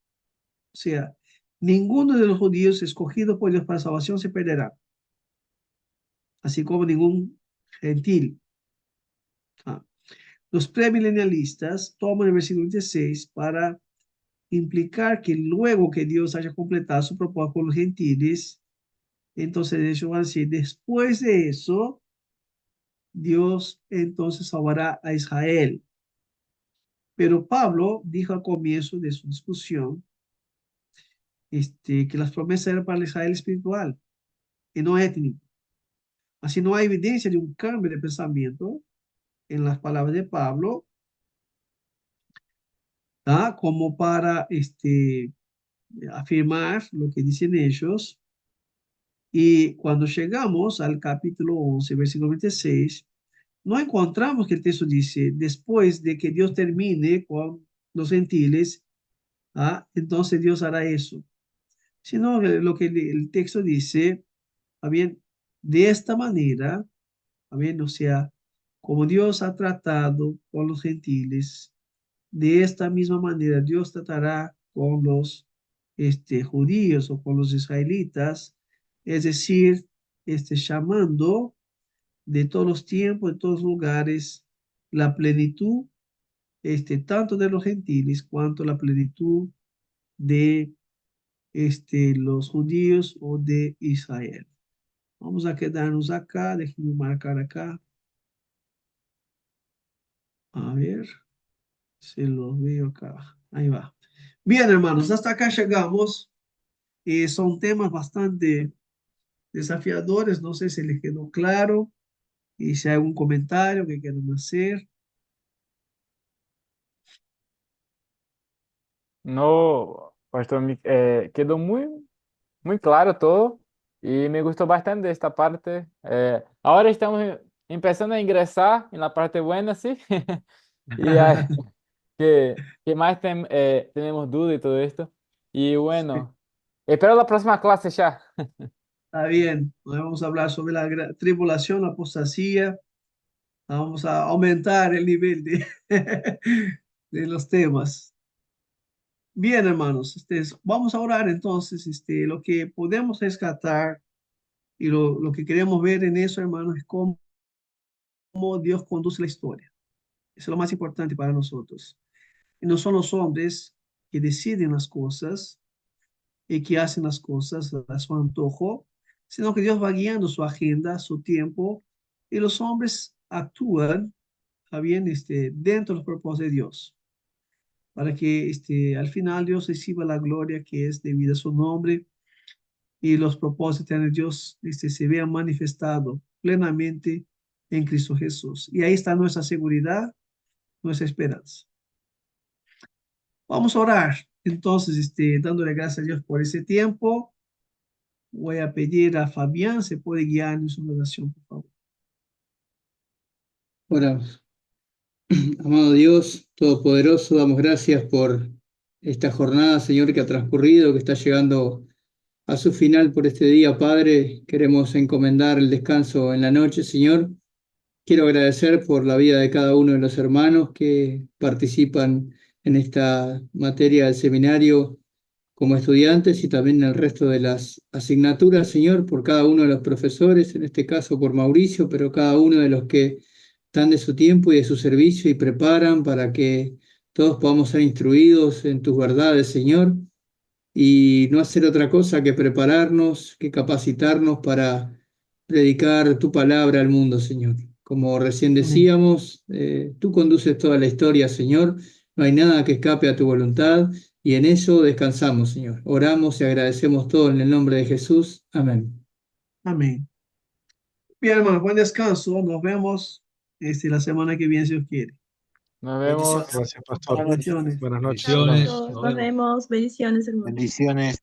O sea, ninguno de los judíos escogidos por Dios para salvación se perderá, así como ningún gentil. ¿Tá? Los premilenialistas toman el versículo 26 para implicar que luego que Dios haya completado su propósito con los gentiles, entonces ellos van a decir, después de eso, Dios entonces salvará a Israel. Pero Pablo dijo al comienzo de su discusión que las promesas eran para el Israel espiritual y no étnico. Así no hay evidencia de un cambio de pensamiento en las palabras de Pablo, ¿tá? Como para afirmar lo que dicen ellos. Y cuando llegamos al capítulo 11, versículo 26, no encontramos que el texto dice, después de que Dios termine con los gentiles, entonces Dios hará eso. Sino que lo que el texto dice, bien, de esta manera, bien, o sea, como Dios ha tratado con los gentiles, de esta misma manera Dios tratará con los judíos o con los israelitas, es decir, llamando de todos los tiempos, de todos los lugares, la plenitud, tanto de los gentiles cuanto la plenitud de los judíos o de Israel. Vamos a quedarnos acá, déjenme marcar acá. A ver, se lo veo acá. Ahí va. Bien, hermanos, hasta acá llegamos. Son temas bastante desafiadores. No sé si les quedó claro y si hay algún comentario que quieran hacer.
No, pastor, quedó muy claro todo y me gustó bastante esta parte. Ahora estamos empezando a ingresar en la parte buena, ¿sí? Y hay, que más tenemos duda y todo esto. Y
Sí,
bueno, espero la próxima clase ya.
está bien. Hoy vamos a hablar sobre la tribulación, la apostasía. Vamos a aumentar el nivel de los temas. Bien, hermanos, vamos a orar entonces. Lo que podemos rescatar y lo que queremos ver en eso, hermanos, es cómo Dios conduce la historia. Eso es lo más importante para nosotros. Y no son los hombres que deciden las cosas y que hacen las cosas a su antojo, sino que Dios va guiando su agenda, su tiempo, y los hombres actúan bien, dentro de los propósitos de Dios, para que al final Dios reciba la gloria que es debida a su nombre y los propósitos de Dios se vean manifestados plenamente en Cristo Jesús. Y ahí está nuestra seguridad, nuestra esperanza. Vamos a orar. Entonces, dándole gracias a Dios por ese tiempo, voy a pedir a Fabián, ¿se puede guiar en su oración, por favor?
Oramos. Amado Dios Todopoderoso, damos gracias por esta jornada, Señor, que ha transcurrido, que está llegando a su final por este día, Padre. Queremos encomendar el descanso en la noche, Señor, quiero agradecer por la vida de cada uno de los hermanos que participan en esta materia del seminario como estudiantes y también en el resto de las asignaturas, Señor, por cada uno de los profesores, en este caso por Mauricio, pero cada uno de los que dan de su tiempo y de su servicio y preparan para que todos podamos ser instruidos en tus verdades, Señor, y no hacer otra cosa que prepararnos, que capacitarnos para predicar tu palabra al mundo, Señor. Como recién
Amén.
decíamos, tú conduces toda la historia, Señor. No hay nada que escape a tu voluntad y en eso descansamos, Señor. Oramos y agradecemos todo en el nombre de Jesús. Amén.
Amén. Bien, hermano, buen descanso. Nos vemos la semana que viene, si Dios quiere.
Nos
Bendiciones.
vemos.
Gracias, pastor.
Bendiciones.
Buenas noches.
Chao a
Nos
todos.
vemos.
Nos vemos. Bendiciones, hermanos.
Bendiciones.